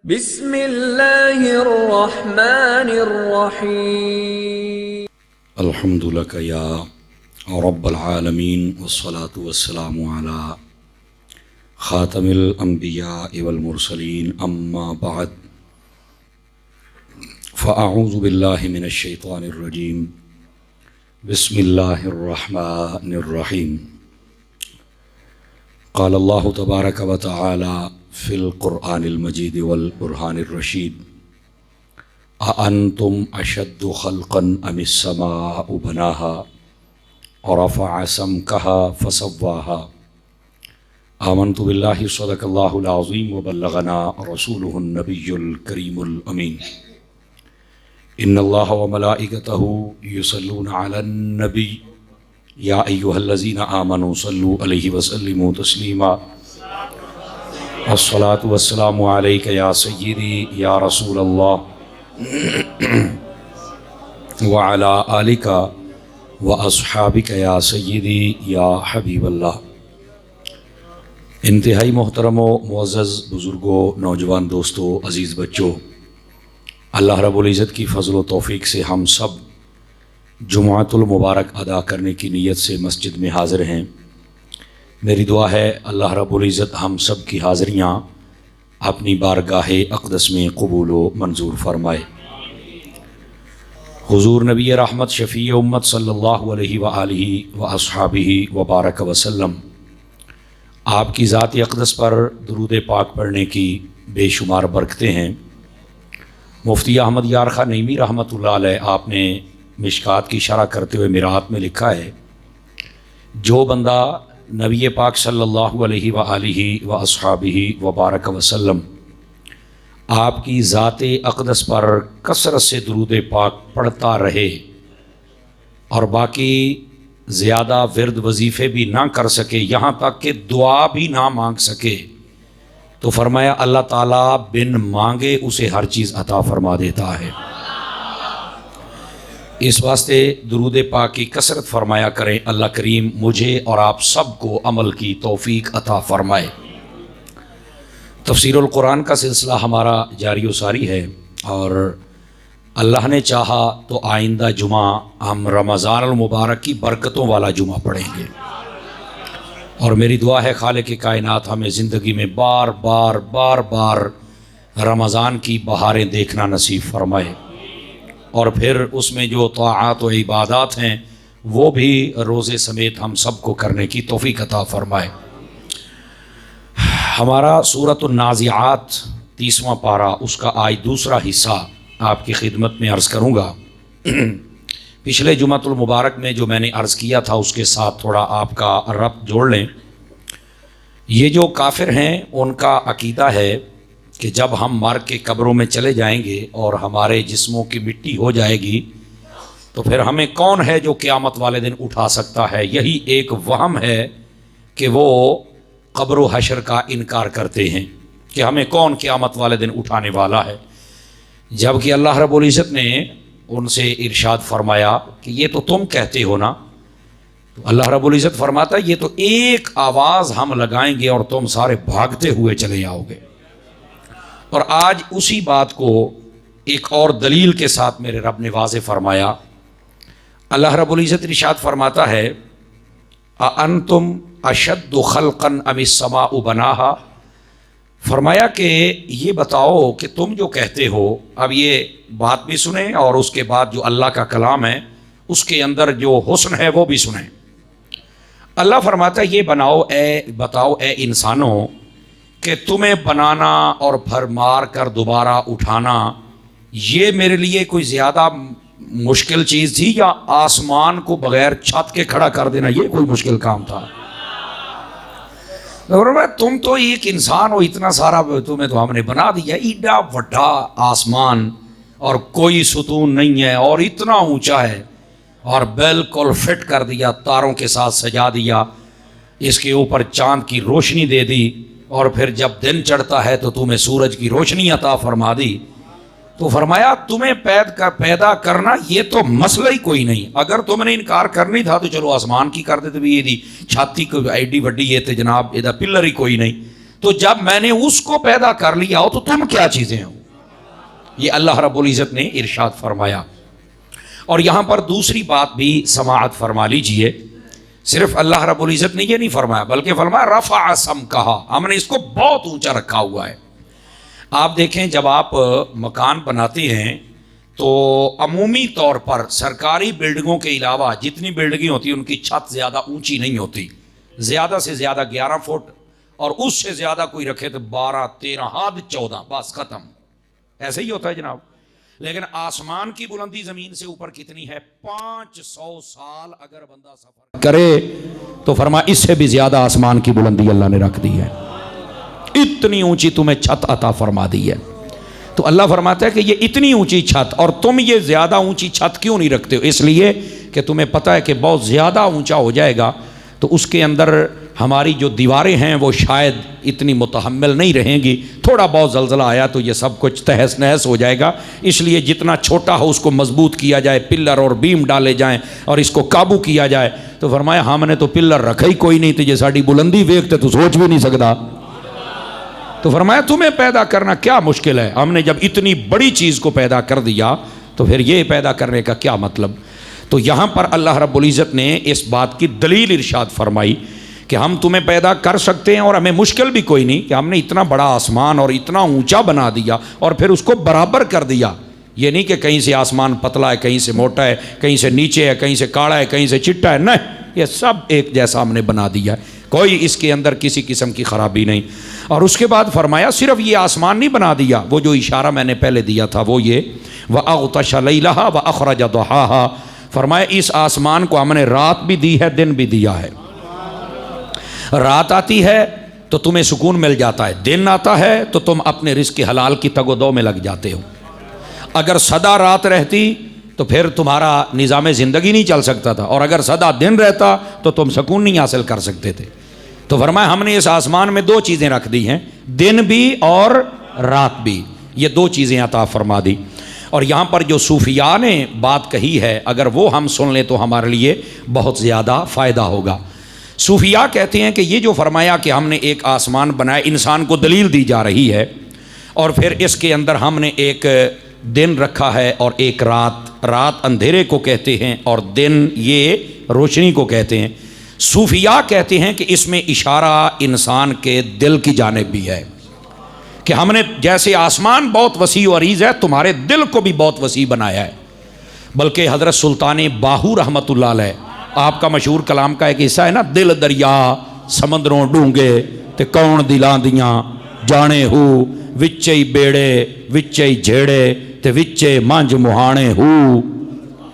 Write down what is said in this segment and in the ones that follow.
بسم اللہ الرحمن الرحیم الحمد لک یا رب العالمین والصلاة والسلام علی خاتم الانبیاء والمرسلین اما بعد فاعوذ باللہ من الشیطان الرجیم بسم اللہ الرحمن الرحیم قال اللہ تبارک و تعالی فی القرآن المجید والبرہان الرشید اَأَنْتُمْ أَشَدُّ خَلْقًا أَمِ السَّمَاءُ بَنَاهَا وَرَفَعَ سَمْكَهَا فَسَوَّاهَا آمنت باللہ صدق اللہ العظیم وبلغنا رسولہ النبی الکریم الامین ان اللہ وملائکتہ یصلون علی النبی یا ایہا الذین آمنوا صلوا علیہ وسلموا تسلیما الصلاة والسلام علیک یا سیدی یا رسول اللہ وعلی آلک واصحابک یا سیدی یا حبیب اللہ۔ انتہائی محترم و معزز بزرگوں، نوجوان دوستوں، عزیز بچوں، اللہ رب العزت کی فضل و توفیق سے ہم سب جمعۃ المبارک ادا کرنے کی نیت سے مسجد میں حاضر ہیں۔ میری دعا ہے اللہ رب العزت ہم سب کی حاضریاں اپنی بارگاہ اقدس میں قبول و منظور فرمائے۔ حضور نبی رحمت شفیع امت صلی اللہ علیہ وآلہ واصحابہ وبارک وسلم، آپ کی ذات اقدس پر درود پاک پڑھنے کی بے شمار برکتیں ہیں۔ مفتی احمد یار خان نعیمی رحمۃ اللہ علیہ آپ نے مشکات کی شرح کرتے ہوئے مرآت میں لکھا ہے، جو بندہ نبی پاک صلی اللہ علیہ وآلہ واصحابہ وبارک وسلم آپ کی ذات اقدس پر کثرت سے درود پاک پڑھتا رہے اور باقی زیادہ ورد وظیفے بھی نہ کر سکے، یہاں تک کہ دعا بھی نہ مانگ سکے، تو فرمایا اللہ تعالیٰ بن مانگے اسے ہر چیز عطا فرما دیتا ہے۔ اس واسطے درود پاک کی کثرت فرمایا کریں۔ اللہ کریم مجھے اور آپ سب کو عمل کی توفیق عطا فرمائے۔ تفسیر القرآن کا سلسلہ ہمارا جاری و ساری ہے، اور اللہ نے چاہا تو آئندہ جمعہ ہم رمضان المبارک کی برکتوں والا جمعہ پڑھیں گے، اور میری دعا ہے خالق کائنات ہمیں زندگی میں بار بار رمضان کی بہاریں دیکھنا نصیب فرمائے، اور پھر اس میں جو طاعات و عبادات ہیں وہ بھی روزے سمیت ہم سب کو کرنے کی توفیق عطا فرمائے۔ ہمارا سورۃ النازعات 30واں پارہ، اس کا آج دوسرا حصہ آپ کی خدمت میں عرض کروں گا۔ پچھلے جمعۃ المبارک میں جو میں نے عرض کیا تھا اس کے ساتھ تھوڑا آپ کا ربط جوڑ لیں۔ یہ جو کافر ہیں ان کا عقیدہ ہے کہ جب ہم مر کے قبروں میں چلے جائیں گے اور ہمارے جسموں کی مٹی ہو جائے گی تو پھر ہمیں کون ہے جو قیامت والے دن اٹھا سکتا ہے۔ یہی ایک وہم ہے کہ وہ قبر و حشر کا انکار کرتے ہیں کہ ہمیں کون قیامت والے دن اٹھانے والا ہے، جبکہ اللہ رب العزت نے ان سے ارشاد فرمایا کہ یہ تو تم کہتے ہو نا۔ تو اللہ رب العزت فرماتا ہے یہ تو ایک آواز ہم لگائیں گے اور تم سارے بھاگتے ہوئے چلے آؤ گے۔ اور آج اسی بات کو ایک اور دلیل کے ساتھ میرے رب نے واضح فرمایا۔ اللہ رب العزت ارشاد فرماتا ہے اَأَنْتُمْ أَشَدُّ خَلْقًا أَمِ السَّمَاءُ بَنَاهَا، فرمایا کہ یہ بتاؤ کہ تم جو کہتے ہو، اب یہ بات بھی سنیں اور اس کے بعد جو اللہ کا کلام ہے اس کے اندر جو حسن ہے وہ بھی سنیں۔ اللہ فرماتا ہے یہ بتاؤ اے انسانوں کہ تمہیں بنانا اور پھر مار کر دوبارہ اٹھانا یہ میرے لیے کوئی زیادہ مشکل چیز تھی، یا آسمان کو بغیر چھت کے کھڑا کر دینا یہ کوئی مشکل کام تھا؟ تم تو ایک انسان ہو، اتنا سارا تمہیں تو ہم نے بنا دیا، ایڈا بڑا آسمان اور کوئی ستون نہیں ہے اور اتنا اونچا ہے اور بالکل فٹ کر دیا، تاروں کے ساتھ سجا دیا، اس کے اوپر چاند کی روشنی دے دی، اور پھر جب دن چڑھتا ہے تو تمہیں سورج کی روشنی عطا فرما دی۔ تو فرمایا تمہیں پیدا کرنا یہ تو مسئلہ ہی کوئی نہیں، اگر تم نے انکار کرنی تھا تو چلو آسمان کی کر دیتے بھی، یہ دی چھاتی کو ایڈی وڈی یہ تے جناب یہ پلر ہی کوئی نہیں، تو جب میں نے اس کو پیدا کر لیا ہو تو تم کیا چیزیں ہو. یہ اللہ رب العزت نے ارشاد فرمایا. اور یہاں پر دوسری بات بھی سماعت فرما لیجئے. صرف اللہ رب العزت نے یہ نہیں فرمایا بلکہ فرمایا رفع سمکہا، ہم نے اس کو بہت اونچا رکھا ہوا ہے. آپ دیکھیں جب آپ مکان بناتے ہیں تو عمومی طور پر سرکاری بلڈنگوں کے علاوہ جتنی بلڈنگیں ہوتی ہیں ان کی چھت زیادہ اونچی نہیں ہوتی. زیادہ سے زیادہ 11 فٹ اور اس سے زیادہ کوئی رکھے تو 12 13 حد 14، بس ختم. ایسے ہی ہوتا ہے جناب. لیکن آسمان کی بلندی زمین سے اوپر کتنی ہے؟ 500 سال اگر بندہ سفر کرے تو فرمایا اس سے بھی زیادہ آسمان کی بلندی اللہ نے رکھ دی ہے. اتنی اونچی تمہیں چھت عطا فرما دی ہے. تو اللہ فرماتا ہے کہ یہ اتنی اونچی چھت، اور تم یہ زیادہ اونچی چھت کیوں نہیں رکھتے ہو؟ اس لیے کہ تمہیں پتہ ہے کہ بہت زیادہ اونچا ہو جائے گا تو اس کے اندر ہماری جو دیواریں ہیں وہ شاید اتنی متحمل نہیں رہیں گی. تھوڑا بہت زلزلہ آیا تو یہ سب کچھ تہس نہس ہو جائے گا. اس لیے جتنا چھوٹا ہو اس کو مضبوط کیا جائے، پلر اور بیم ڈالے جائیں اور اس کو قابو کیا جائے. تو فرمایا ہم نے تو پلر رکھا ہی کوئی نہیں تھی، یہ ساڑی بلندی ویکھتے تو سوچ بھی نہیں سکتا. تو فرمایا تمہیں پیدا کرنا کیا مشکل ہے؟ ہم نے جب اتنی بڑی چیز کو پیدا کر دیا تو پھر یہ پیدا کرنے کا کیا مطلب؟ تو یہاں پر اللہ رب العزت نے اس بات کی دلیل ارشاد فرمائی کہ ہم تمہیں پیدا کر سکتے ہیں اور ہمیں مشکل بھی کوئی نہیں کہ ہم نے اتنا بڑا آسمان اور اتنا اونچا بنا دیا اور پھر اس کو برابر کر دیا. یہ نہیں کہ کہیں سے آسمان پتلا ہے، کہیں سے موٹا ہے، کہیں سے نیچے ہے، کہیں سے کاڑا ہے، کہیں سے چٹا ہے. نہیں، یہ سب ایک جیسا ہم نے بنا دیا ہے، کوئی اس کے اندر کسی قسم کی خرابی نہیں. اور اس کے بعد فرمایا صرف یہ آسمان نہیں بنا دیا، وہ جو اشارہ میں نے پہلے دیا تھا وہ یہ وَأَغْطَشَ لَيْلَهَا وَأَخْرَجَ ضُحَاهَا. فرمایا اس آسمان کو ہم نے رات بھی دی ہے، دن بھی دیا ہے. رات آتی ہے تو تمہیں سکون مل جاتا ہے، دن آتا ہے تو تم اپنے رزق حلال کی تگ و دو میں لگ جاتے ہو. اگر سدا رات رہتی تو پھر تمہارا نظام زندگی نہیں چل سکتا تھا، اور اگر سدا دن رہتا تو تم سکون نہیں حاصل کر سکتے تھے. تو فرمایا ہم نے اس آسمان میں دو چیزیں رکھ دی ہیں، دن بھی اور رات بھی. یہ دو چیزیں عطا فرما دی. اور یہاں پر جو صوفیاء نے بات کہی ہے اگر وہ ہم سن لیں تو ہمارے لیے بہت زیادہ فائدہ ہوگا. صوفیاء کہتے ہیں کہ یہ جو فرمایا کہ ہم نے ایک آسمان بنایا، انسان کو دلیل دی جا رہی ہے، اور پھر اس کے اندر ہم نے ایک دن رکھا ہے اور ایک رات. رات اندھیرے کو کہتے ہیں اور دن یہ روشنی کو کہتے ہیں. صوفیاء کہتے ہیں کہ اس میں اشارہ انسان کے دل کی جانب بھی ہے کہ ہم نے جیسے آسمان بہت وسیع و عریض ہے، تمہارے دل کو بھی بہت وسیع بنایا ہے. بلکہ حضرت سلطان باہو رحمۃ اللہ علیہ، آپ کا مشہور کلام کا ایک حصہ ہے نا، دل دریا سمندروں ڈونگے تے کون دلاں دیاں جانے ہو، وچے بیڑے وچے جھیڑے تے وچے مانج مہانے ہو.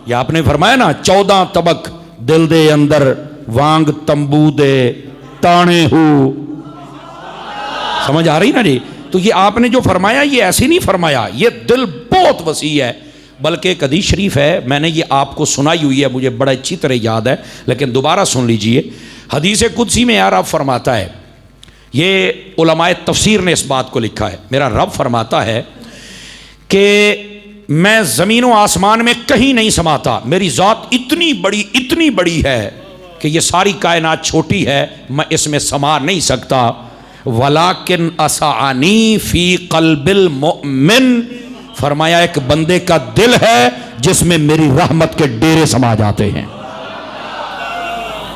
یہ آپ نے فرمایا نا 14 طبق دل دے اندر وانگ تمبو دے تانے ہو. سمجھ آ رہی نا جی؟ تو یہ آپ نے جو فرمایا یہ ایسے نہیں فرمایا، یہ دل بہت وسیع ہے. بلکہ ایک حدیث شریف ہے، میں نے یہ آپ کو سنائی ہوئی ہے، مجھے بڑا اچھی طرح یاد ہے لیکن دوبارہ سن لیجئے. حدیث قدسی میں یار رب فرماتا ہے، یہ علماء تفسیر نے اس بات کو لکھا ہے، میرا رب فرماتا ہے کہ میں زمین و آسمان میں کہیں نہیں سماتا، میری ذات اتنی بڑی ہے کہ یہ ساری کائنات چھوٹی ہے، میں اس میں سما نہیں سکتا. وَلَكِنْ أَسَعَنِي فِي قَلْبِ الْمُؤْمِنِ. فرمایا ایک بندے کا دل ہے جس میں میری رحمت کے ڈیرے سما جاتے ہیں.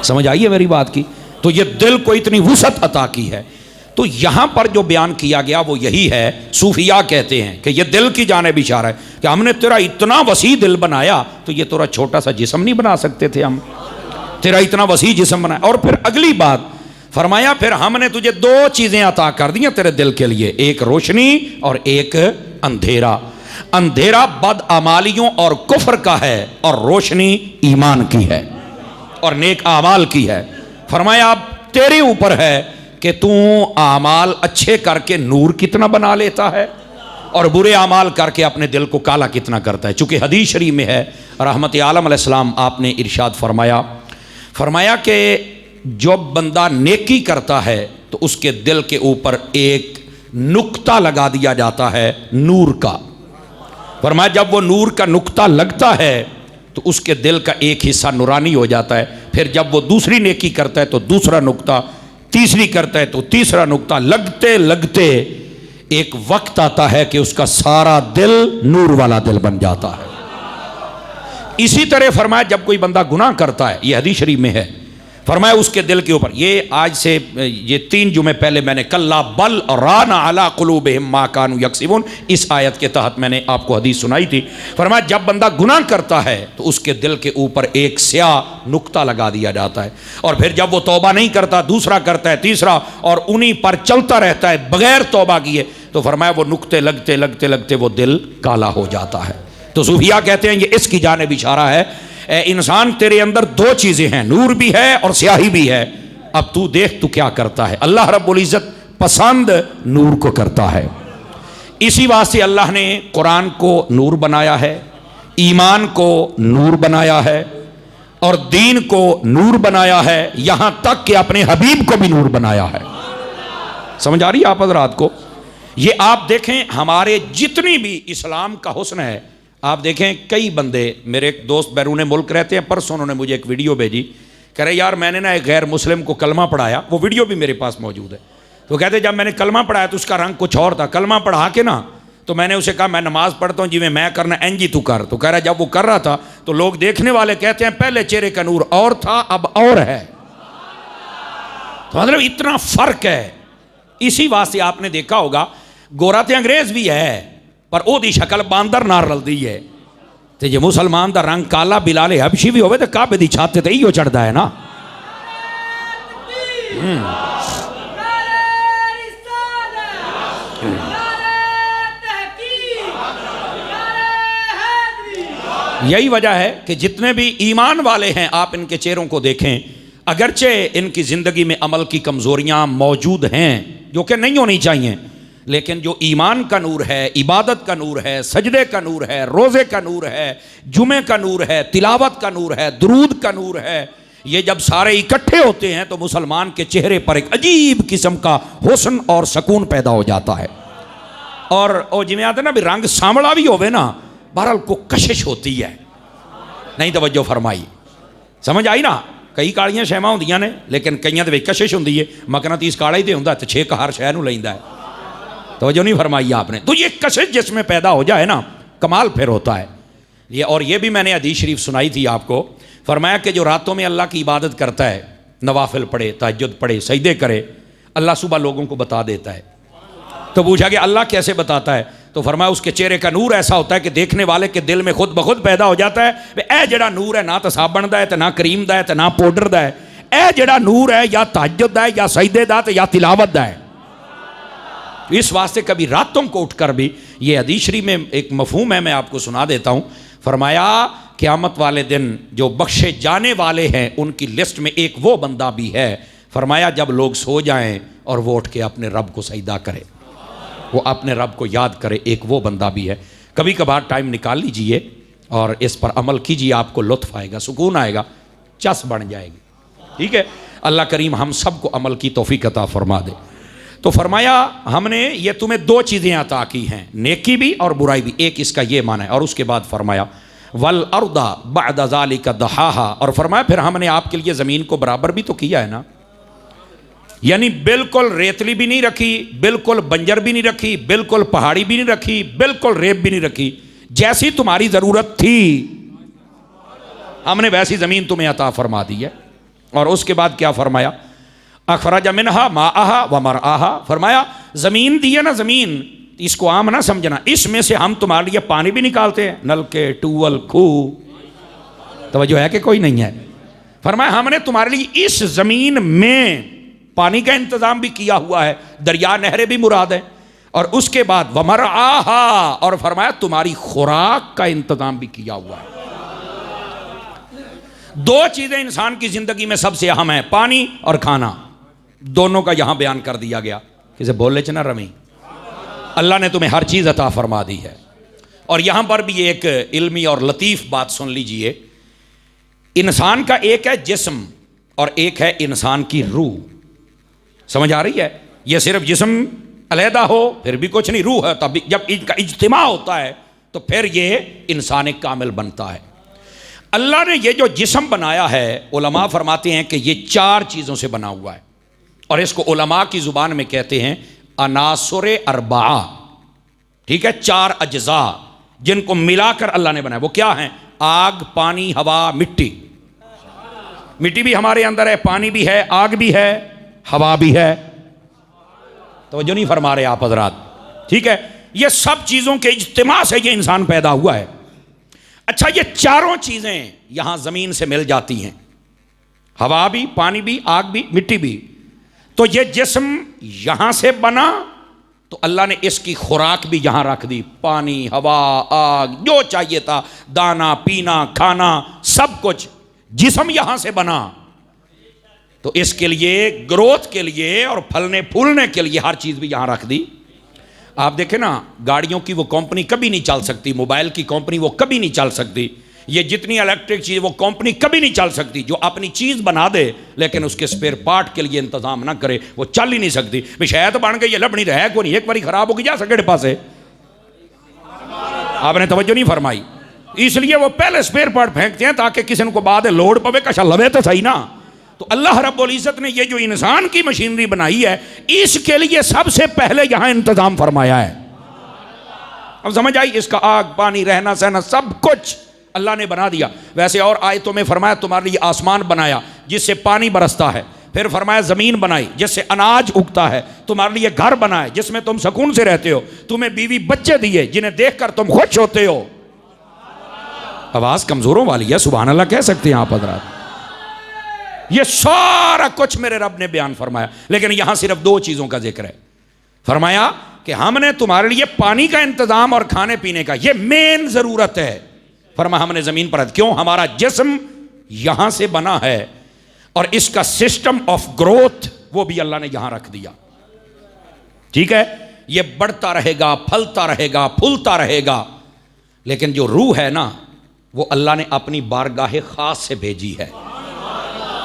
سمجھ آئیے میری بات کی؟ تو یہ دل کو اتنی وسعت عطا کی ہے. تو یہاں پر جو بیان کیا گیا وہ یہی ہے. صوفیاء کہتے ہیں کہ یہ دل کی جانب اشارہ ہے کہ ہم نے تیرا اتنا وسیع دل بنایا تو یہ تیرا چھوٹا سا جسم نہیں بنا سکتے تھے ہم، تیرا اتنا وسیع جسم بنایا. اور پھر اگلی بات فرمایا پھر ہم نے تجھے دو چیزیں عطا کر دی ہیں تیرے دل کے لیے، ایک روشنی اور ایک اندھیرا. اندھیرا بد اعمالیوں اور کفر کا ہے اور روشنی ایمان کی ہے اور نیک اعمال کی ہے. فرمایا اب تیرے اوپر ہے کہ تو اعمال اچھے کر کے نور کتنا بنا لیتا ہے اور برے اعمال کر کے اپنے دل کو کالا کتنا کرتا ہے. چونکہ حدیث شریف میں ہے، رحمت عالم علیہ السلام آپ نے ارشاد فرمایا کہ جو بندہ نیکی کرتا ہے تو اس کے دل کے اوپر ایک نقطہ لگا دیا جاتا ہے نور کا. فرمایا جب وہ نور کا نقطہ لگتا ہے تو اس کے دل کا ایک حصہ نورانی ہو جاتا ہے. پھر جب وہ دوسری نیکی کرتا ہے تو دوسرا نقطہ تیسری کرتا ہے تو تیسرا نقطہ، لگتے لگتے ایک وقت آتا ہے کہ اس کا سارا دل نور والا دل بن جاتا ہے۔ اسی طرح فرمایا جب کوئی بندہ گناہ کرتا ہے، یہ حدیث شریف میں ہے، فرمایا اس کے دل کے اوپر، یہ آج سے یہ 3 جمعے پہلے میں نے کلا بل ران علی قلوبہم ما کانوا یکسبون، اس آیت کے تحت میں نے آپ کو حدیث سنائی تھی۔ فرمایا جب بندہ گناہ کرتا ہے تو اس کے دل کے اوپر ایک سیاہ نقطہ لگا دیا جاتا ہے، اور پھر جب وہ توبہ نہیں کرتا دوسرا کرتا ہے، تیسرا، اور انہی پر چلتا رہتا ہے بغیر توبہ کیے، تو فرمایا وہ نقطے لگتے لگتے لگتے وہ دل کالا ہو جاتا ہے۔ تو صوفیاء کہتے ہیں یہ اس کی جانب اشارہ ہے، اے انسان تیرے اندر 2 چیزیں ہیں، نور بھی ہے اور سیاہی بھی ہے، اب تو دیکھ تو کیا کرتا ہے۔ اللہ رب العزت پسند نور کو کرتا ہے، اسی واسطے اللہ نے قرآن کو نور بنایا ہے، ایمان کو نور بنایا ہے، اور دین کو نور بنایا ہے، یہاں تک کہ اپنے حبیب کو بھی نور بنایا ہے۔ سمجھ آ رہی ہے آپ حضرات کو؟ یہ آپ دیکھیں ہمارے جتنی بھی اسلام کا حسن ہے، آپ دیکھیں کئی بندے، میرے ایک دوست بیرون ملک رہتے ہیں، پرسوں انہوں نے مجھے ایک ویڈیو بھیجی، کہہ رہے یار میں نے نا ایک غیر مسلم کو کلمہ پڑھایا، وہ ویڈیو بھی میرے پاس موجود ہے، تو کہتے جب میں نے کلمہ پڑھایا تو اس کا رنگ کچھ اور تھا، کلمہ پڑھا کے نا تو میں نے اسے کہا میں نماز پڑھتا ہوں جی میں کرنا اینجی تو کر، تو کہہ رہا جب وہ کر رہا تھا تو لوگ دیکھنے والے کہتے ہیں پہلے چہرے کا نور اور تھا اب اور ہے، تو مطلب اتنا فرق ہے۔ اسی واسطے آپ نے دیکھا ہوگا گورا تے انگریز بھی ہے پر او دی شکل باندر نار رلدی ہے، تے جے مسلمان دا رنگ کالا بلال حبشی بھی ہوئے تے کعبے دی چھت تے ایو چڑھدا ہے نا۔ یہی وجہ ہے کہ جتنے بھی ایمان والے ہیں آپ ان کے چہروں کو دیکھیں، اگرچہ ان کی زندگی میں عمل کی کمزوریاں موجود ہیں جو کہ نہیں ہونی چاہیے، لیکن جو ایمان کا نور ہے، عبادت کا نور ہے، سجدے کا نور ہے، روزے کا نور ہے، جمعے کا نور ہے، تلاوت کا نور ہے، درود کا نور ہے، یہ جب سارے اکٹھے ہوتے ہیں تو مسلمان کے چہرے پر ایک عجیب قسم کا حسن اور سکون پیدا ہو جاتا ہے۔ اور جی میں آتا ہے نا بھی رنگ سامڑا بھی ہوئے نا، بہرحال کو کشش ہوتی ہے، نہیں توجہ فرمائی، سمجھ آئی نا؟ کئی کالیاں شہماں ہوندیاں نے لیکن کئیاں دے وچ کشش ہوندی ہے، مقناطیس کالا ہی تے ہوندا تے 6 ہر شے نوں لیندا ہے، توجہ نہیں فرمائی آپ نے؟ تو یہ کشش جس میں پیدا ہو جائے نا کمال پھر ہوتا ہے یہ۔ اور یہ بھی میں نے حدیث شریف سنائی تھی آپ کو، فرمایا کہ جو راتوں میں اللہ کی عبادت کرتا ہے، نوافل پڑھے، تہجد پڑھے، سجدے کرے، اللہ صبح لوگوں کو بتا دیتا ہے۔ تو پوچھا کہ اللہ کیسے بتاتا ہے؟ تو فرمایا اس کے چہرے کا نور ایسا ہوتا ہے کہ دیکھنے والے کے دل میں خود بخود پیدا ہو جاتا ہے اے جڑا نور ہے نہ تو صابن دا ہے تے نہ کریم دا ہے تے نہ پاؤڈر دا ہے، اے جڑا نور ہے یا تہجد دا ہے یا سجدے دا تے یا تلاوت دا ہے۔ اس واسطے کبھی راتوں کو اٹھ کر بھی، یہ حدیث شریف میں ایک مفہوم ہے میں آپ کو سنا دیتا ہوں، فرمایا قیامت والے دن جو بخشے جانے والے ہیں ان کی لسٹ میں ایک وہ بندہ بھی ہے، فرمایا جب لوگ سو جائیں اور وہ اٹھ کے اپنے رب کو سجدہ کرے، وہ اپنے رب کو یاد کرے، ایک وہ بندہ بھی ہے۔ کبھی کبھار ٹائم نکال لیجئے اور اس پر عمل کیجئے، آپ کو لطف آئے گا، سکون آئے گا، چس بن جائے گی، ٹھیک ہے؟ اللہ کریم ہم سب کو عمل کی توفیق عطا فرما دے۔ تو فرمایا ہم نے یہ تمہیں 2 چیزیں عطا کی ہیں، نیکی بھی اور برائی بھی، ایک اس کا یہ معنی ہے، اور اس کے بعد فرمایا وَالْأَرْضَ بَعْدَ ذَلِكَ دَحَاهَا، اور فرمایا پھر ہم نے آپ کے لیے زمین کو برابر بھی تو کیا ہے نا، یعنی بالکل ریتلی بھی نہیں رکھی، بالکل بنجر بھی نہیں رکھی، بالکل پہاڑی بھی نہیں رکھی، بالکل ریب بھی نہیں رکھی، جیسی تمہاری ضرورت تھی ہم نے ویسی زمین تمہیں عطا فرما دی ہے۔ اور اس کے بعد کیا فرمایا؟ اخرج منہا ماءہا ومرعاہا، فرمایا زمین دی ہے نا، زمین اس کو عام نہ سمجھنا، اس میں سے ہم تمہارے لیے پانی بھی نکالتے ہیں، نل کے، ٹوول، کھوہ، توجہ ہے کہ کوئی نہیں ہے؟ فرمایا ہم نے تمہارے لیے اس زمین میں پانی کا انتظام بھی کیا ہوا ہے، دریا نہریں بھی مراد ہے، اور اس کے بعد ومرعاہا، اور فرمایا تمہاری خوراک کا انتظام بھی کیا ہوا ہے۔ 2 چیزیں انسان کی زندگی میں سب سے اہم ہیں، پانی اور کھانا، دونوں کا یہاں بیان کر دیا گیا، کسے بولے چنا رمی، اللہ نے تمہیں ہر چیز عطا فرما دی ہے۔ اور یہاں پر بھی ایک علمی اور لطیف بات سن لیجئے، انسان کا ایک ہے جسم اور ایک ہے انسان کی روح، سمجھ آ رہی ہے؟ یہ صرف جسم علیحدہ ہو پھر بھی کچھ نہیں، روح ہے، تب جب ان کا اجتماع ہوتا ہے تو پھر یہ انسان کامل بنتا ہے۔ اللہ نے یہ جو جسم بنایا ہے، علماء فرماتے ہیں کہ یہ 4 چیزوں سے بنا ہوا ہے، اور اس کو علماء کی زبان میں کہتے ہیں عناصر اربعہ. ٹھیک ہے، 4 اجزاء جن کو ملا کر اللہ نے بنایا. وہ کیا ہیں؟ آگ، پانی، ہوا، مٹی. مٹی بھی ہمارے اندر ہے، پانی بھی ہے، آگ بھی ہے، ہوا بھی ہے. توجہ نہیں فرما رہے آپ حضرات؟ ٹھیک ہے، یہ سب چیزوں کے اجتماع سے یہ انسان پیدا ہوا ہے. اچھا، یہ چاروں چیزیں یہاں زمین سے مل جاتی ہیں، ہوا بھی، پانی بھی، آگ بھی، مٹی بھی. تو یہ جسم یہاں سے بنا تو اللہ نے اس کی خوراک بھی یہاں رکھ دی. پانی، ہوا، آگ، جو چاہیے تھا، دانا، پینا، کھانا، سب کچھ جسم یہاں سے بنا. تو اس کے لیے گروتھ کے لیے اور پھلنے پھولنے کے لیے ہر چیز بھی یہاں رکھ دی. آپ دیکھیں نا، گاڑیوں کی وہ کمپنی کبھی نہیں چل سکتی، موبائل کی کمپنی وہ کبھی نہیں چل سکتی، یہ جتنی الیکٹرک چیز وہ کمپنی کبھی نہیں چل سکتی. جو اپنی چیز بنا دے لیکن اس کے سپیئر پارٹ کے لیے انتظام نہ کرے وہ چل ہی نہیں سکتی. شاید بن گئی، یہ لبنی تو ہے کوئی نہیں، ایک باری خراب ہوگی جا سکے پاس ہے. آپ نے توجہ نہیں فرمائی. اس لیے وہ پہلے سپیئر پارٹ پھینکتے ہیں تاکہ کسی کو بعد لوڈ پوے کشا لوے تو صحیح نا. تو اللہ رب العزت نے یہ جو انسان کی مشینری بنائی ہے اس کے لیے سب سے پہلے یہاں انتظام فرمایا ہے. اب سمجھ آئی؟ اس کا آگ، پانی، رہنا سہنا سب کچھ اللہ نے بنا دیا. ویسے اور آیتوں میں فرمایا تمہارے لیے آسمان بنایا جس سے پانی برستا ہے، پھر فرمایا زمین بنائی جس سے اناج اگتا ہے، تمہارے لیے گھر بنائے جس میں تم سکون سے رہتے ہو، تمہیں بیوی بچے دیے جنہیں دیکھ کر تم خوش ہوتے ہو. آواز کمزوروں والی ہے، سبحان اللہ کہہ سکتے ہیں آپ حضرات؟ یہ سارا کچھ میرے رب نے بیان فرمایا. لیکن یہاں صرف 2 چیزوں کا ذکر ہے. فرمایا کہ ہم نے تمہارے لیے پانی کا انتظام اور کھانے پینے کا، یہ مین ضرورت ہے. فرمایا ہم نے زمین پر، کیوں؟ ہمارا جسم یہاں سے بنا ہے اور اس کا سسٹم آف گروتھ وہ بھی اللہ نے یہاں رکھ دیا. ٹھیک ہے، یہ بڑھتا رہے گا، پھلتا رہے گا، پھولتا رہے گا. لیکن جو روح ہے نا وہ اللہ نے اپنی بارگاہ خاص سے بھیجی ہے.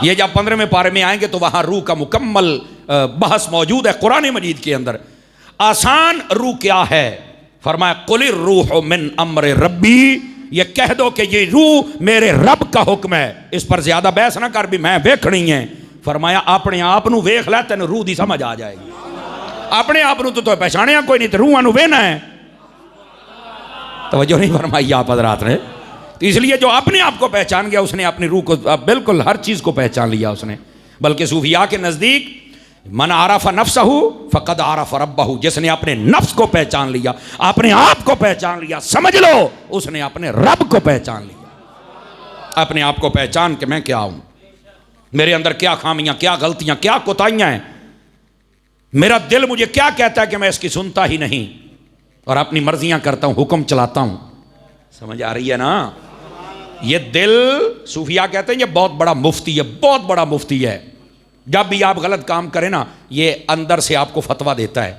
یہ جب 15ویں پارے میں آئیں گے تو وہاں روح کا مکمل بحث موجود ہے قرآن مجید کے اندر. آسان روح کیا ہے؟ فرمایا قل الروح من امر ربی، یہ کہہ دو کہ یہ روح میرے رب کا حکم ہے. اس پر زیادہ بحث نہ کر بھی میں ویکھنی ہے. فرمایا اپنے آپ نو ویکھ لے تینوں روح دی سمجھ آ جائے گی. اپنے آپ نو تو پہچانیا کوئی نہیں، تو روح نو وینا ہے. توجہ نہیں فرمائی آپ حضرات نے؟ تو اس لیے جو اپنے آپ کو پہچان گیا اس نے اپنی روح کو بالکل ہر چیز کو پہچان لیا اس نے. بلکہ صوفیاء کے نزدیک من عرف نفسہ فقد عرف ربہ، جس نے اپنے نفس کو پہچان لیا، اپنے آپ کو پہچان لیا، سمجھ لو اس نے اپنے رب کو پہچان لیا. اپنے آپ کو پہچان کہ میں کیا ہوں، میرے اندر کیا خامیاں، کیا غلطیاں، کیا کوتاہیاں ہیں، میرا دل مجھے کیا کہتا ہے کہ میں اس کی سنتا ہی نہیں اور اپنی مرضیاں کرتا ہوں، حکم چلاتا ہوں. سمجھ آ رہی ہے نا؟ یہ دل، صوفیاء کہتے ہیں یہ بہت بڑا مفتی ہے، بہت بڑا مفتی ہے. جب بھی آپ غلط کام کریں نا یہ اندر سے آپ کو فتویٰ دیتا ہے.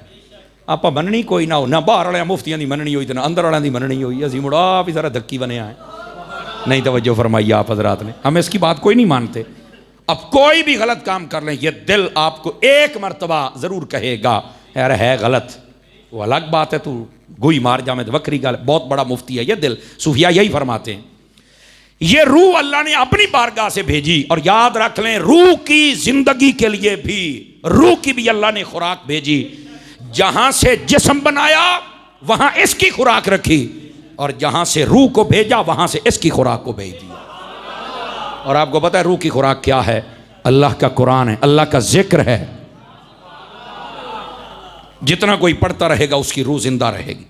آپ مننی کوئی نہ ہو، نہ باہر والے مفتیاں دی مننی ہوئی تو نہ اندر والے دی مننی ہوئی. اسی مڑا آپ ہی سارا دھکی بنے آئے. نہیں توجہ فرمائی آپ حضرات نے؟ ہم اس کی بات کوئی نہیں مانتے. اب کوئی بھی غلط کام کر لیں یہ دل آپ کو ایک مرتبہ ضرور کہے گا یار ہے غلط، وہ الگ بات ہے، تو گوئی مار جا میں تو وکری گل. بہت بڑا مفتی ہے یہ دل. صوفیاء یہی فرماتے ہیں. یہ روح اللہ نے اپنی بارگاہ سے بھیجی. اور یاد رکھ لیں روح کی زندگی کے لیے بھی، روح کی بھی اللہ نے خوراک بھیجی. جہاں سے جسم بنایا وہاں اس کی خوراک رکھی، اور جہاں سے روح کو بھیجا وہاں سے اس کی خوراک کو بھیج دیا. اور آپ کو پتہ ہے روح کی خوراک کیا ہے؟ اللہ کا قرآن ہے، اللہ کا ذکر ہے. جتنا کوئی پڑھتا رہے گا اس کی روح زندہ رہے گی.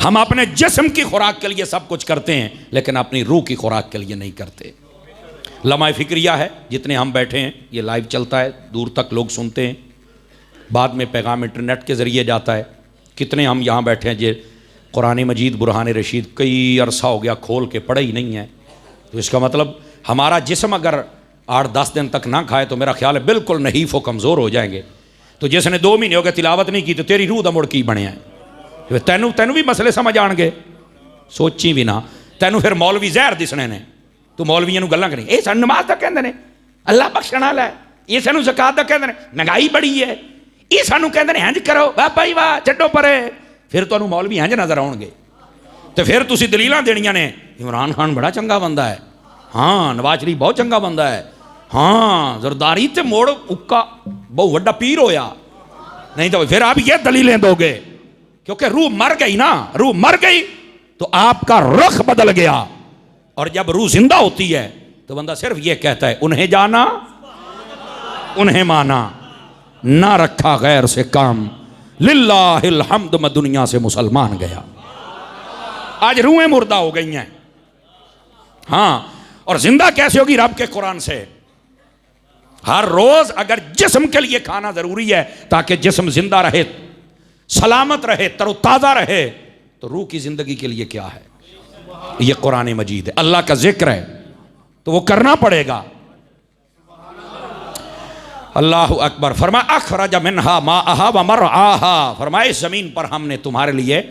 ہم اپنے جسم کی خوراک کے لیے سب کچھ کرتے ہیں لیکن اپنی روح کی خوراک کے لیے نہیں کرتے. لمحہ فکریہ ہے، جتنے ہم بیٹھے ہیں یہ لائیو چلتا ہے، دور تک لوگ سنتے ہیں، بعد میں پیغام انٹرنیٹ کے ذریعے جاتا ہے. کتنے ہم یہاں بیٹھے ہیں جی قرآن مجید برہان رشید کئی عرصہ ہو گیا کھول کے پڑھا ہی نہیں ہے. تو اس کا مطلب ہمارا جسم اگر 8-10 دن تک نہ کھائے تو میرا خیال ہے بالکل نحیف و کمزور ہو جائیں گے. تو جس نے 2 مہینے ہو گئے تلاوت نہیں کی تو تیری روح دا مڑ کی بنیا ہے. تینوں بھی مسئلے سمجھ آن گے، سوچی بھی نہ. تینوں پھر مولوی زہر دسنے نے، تو مولویوں گلاں کریں یہ سانو نماز دا کہندے نے، اللہ بخشن والا ہے، یہ سانو زکات دا کہندے نے، مہنگائی بڑی ہے، یہ سانو کہندے نے ہنج کرو، واہ بھائی واہ چھڈو پرے. پھر تانوں مولوی ہنج نظر آؤ گے. تو پھر تسی دلیلاں دینیاں نے عمران خان بڑا چنگا بندہ ہے، ہاں نواز شریف بہت چنگا بندہ ہے، ہاں زرداری تے موڑ اکا بہت وڈا پیر ہویا، نہیں تو پھر آپ یہ دلیلیں دو گے، کیونکہ روح مر گئی نا، روح مر گئی تو آپ کا رخ بدل گیا، اور جب روح زندہ ہوتی ہے تو بندہ صرف یہ کہتا ہے انہیں جانا انہیں مانا، نہ رکھا غیر سے کام، للہ الحمد میں دنیا سے مسلمان گیا۔ آج روحیں مردہ ہو گئی ہیں، ہاں، اور زندہ کیسے ہوگی؟ رب کے قرآن سے۔ ہر روز اگر جسم کے لیے کھانا ضروری ہے تاکہ جسم زندہ رہے، سلامت رہے، تر و تازہ رہے، تو روح کی زندگی کے لیے کیا ہے؟ یہ قرآن مجید ہے، اللہ کا ذکر ہے، تو وہ کرنا پڑے گا۔ اللہ اکبر۔ فرمایا اخرج منہا ماءہا ومرعاہا، فرمایا اس زمین پر ہم نے تمہارے لیے،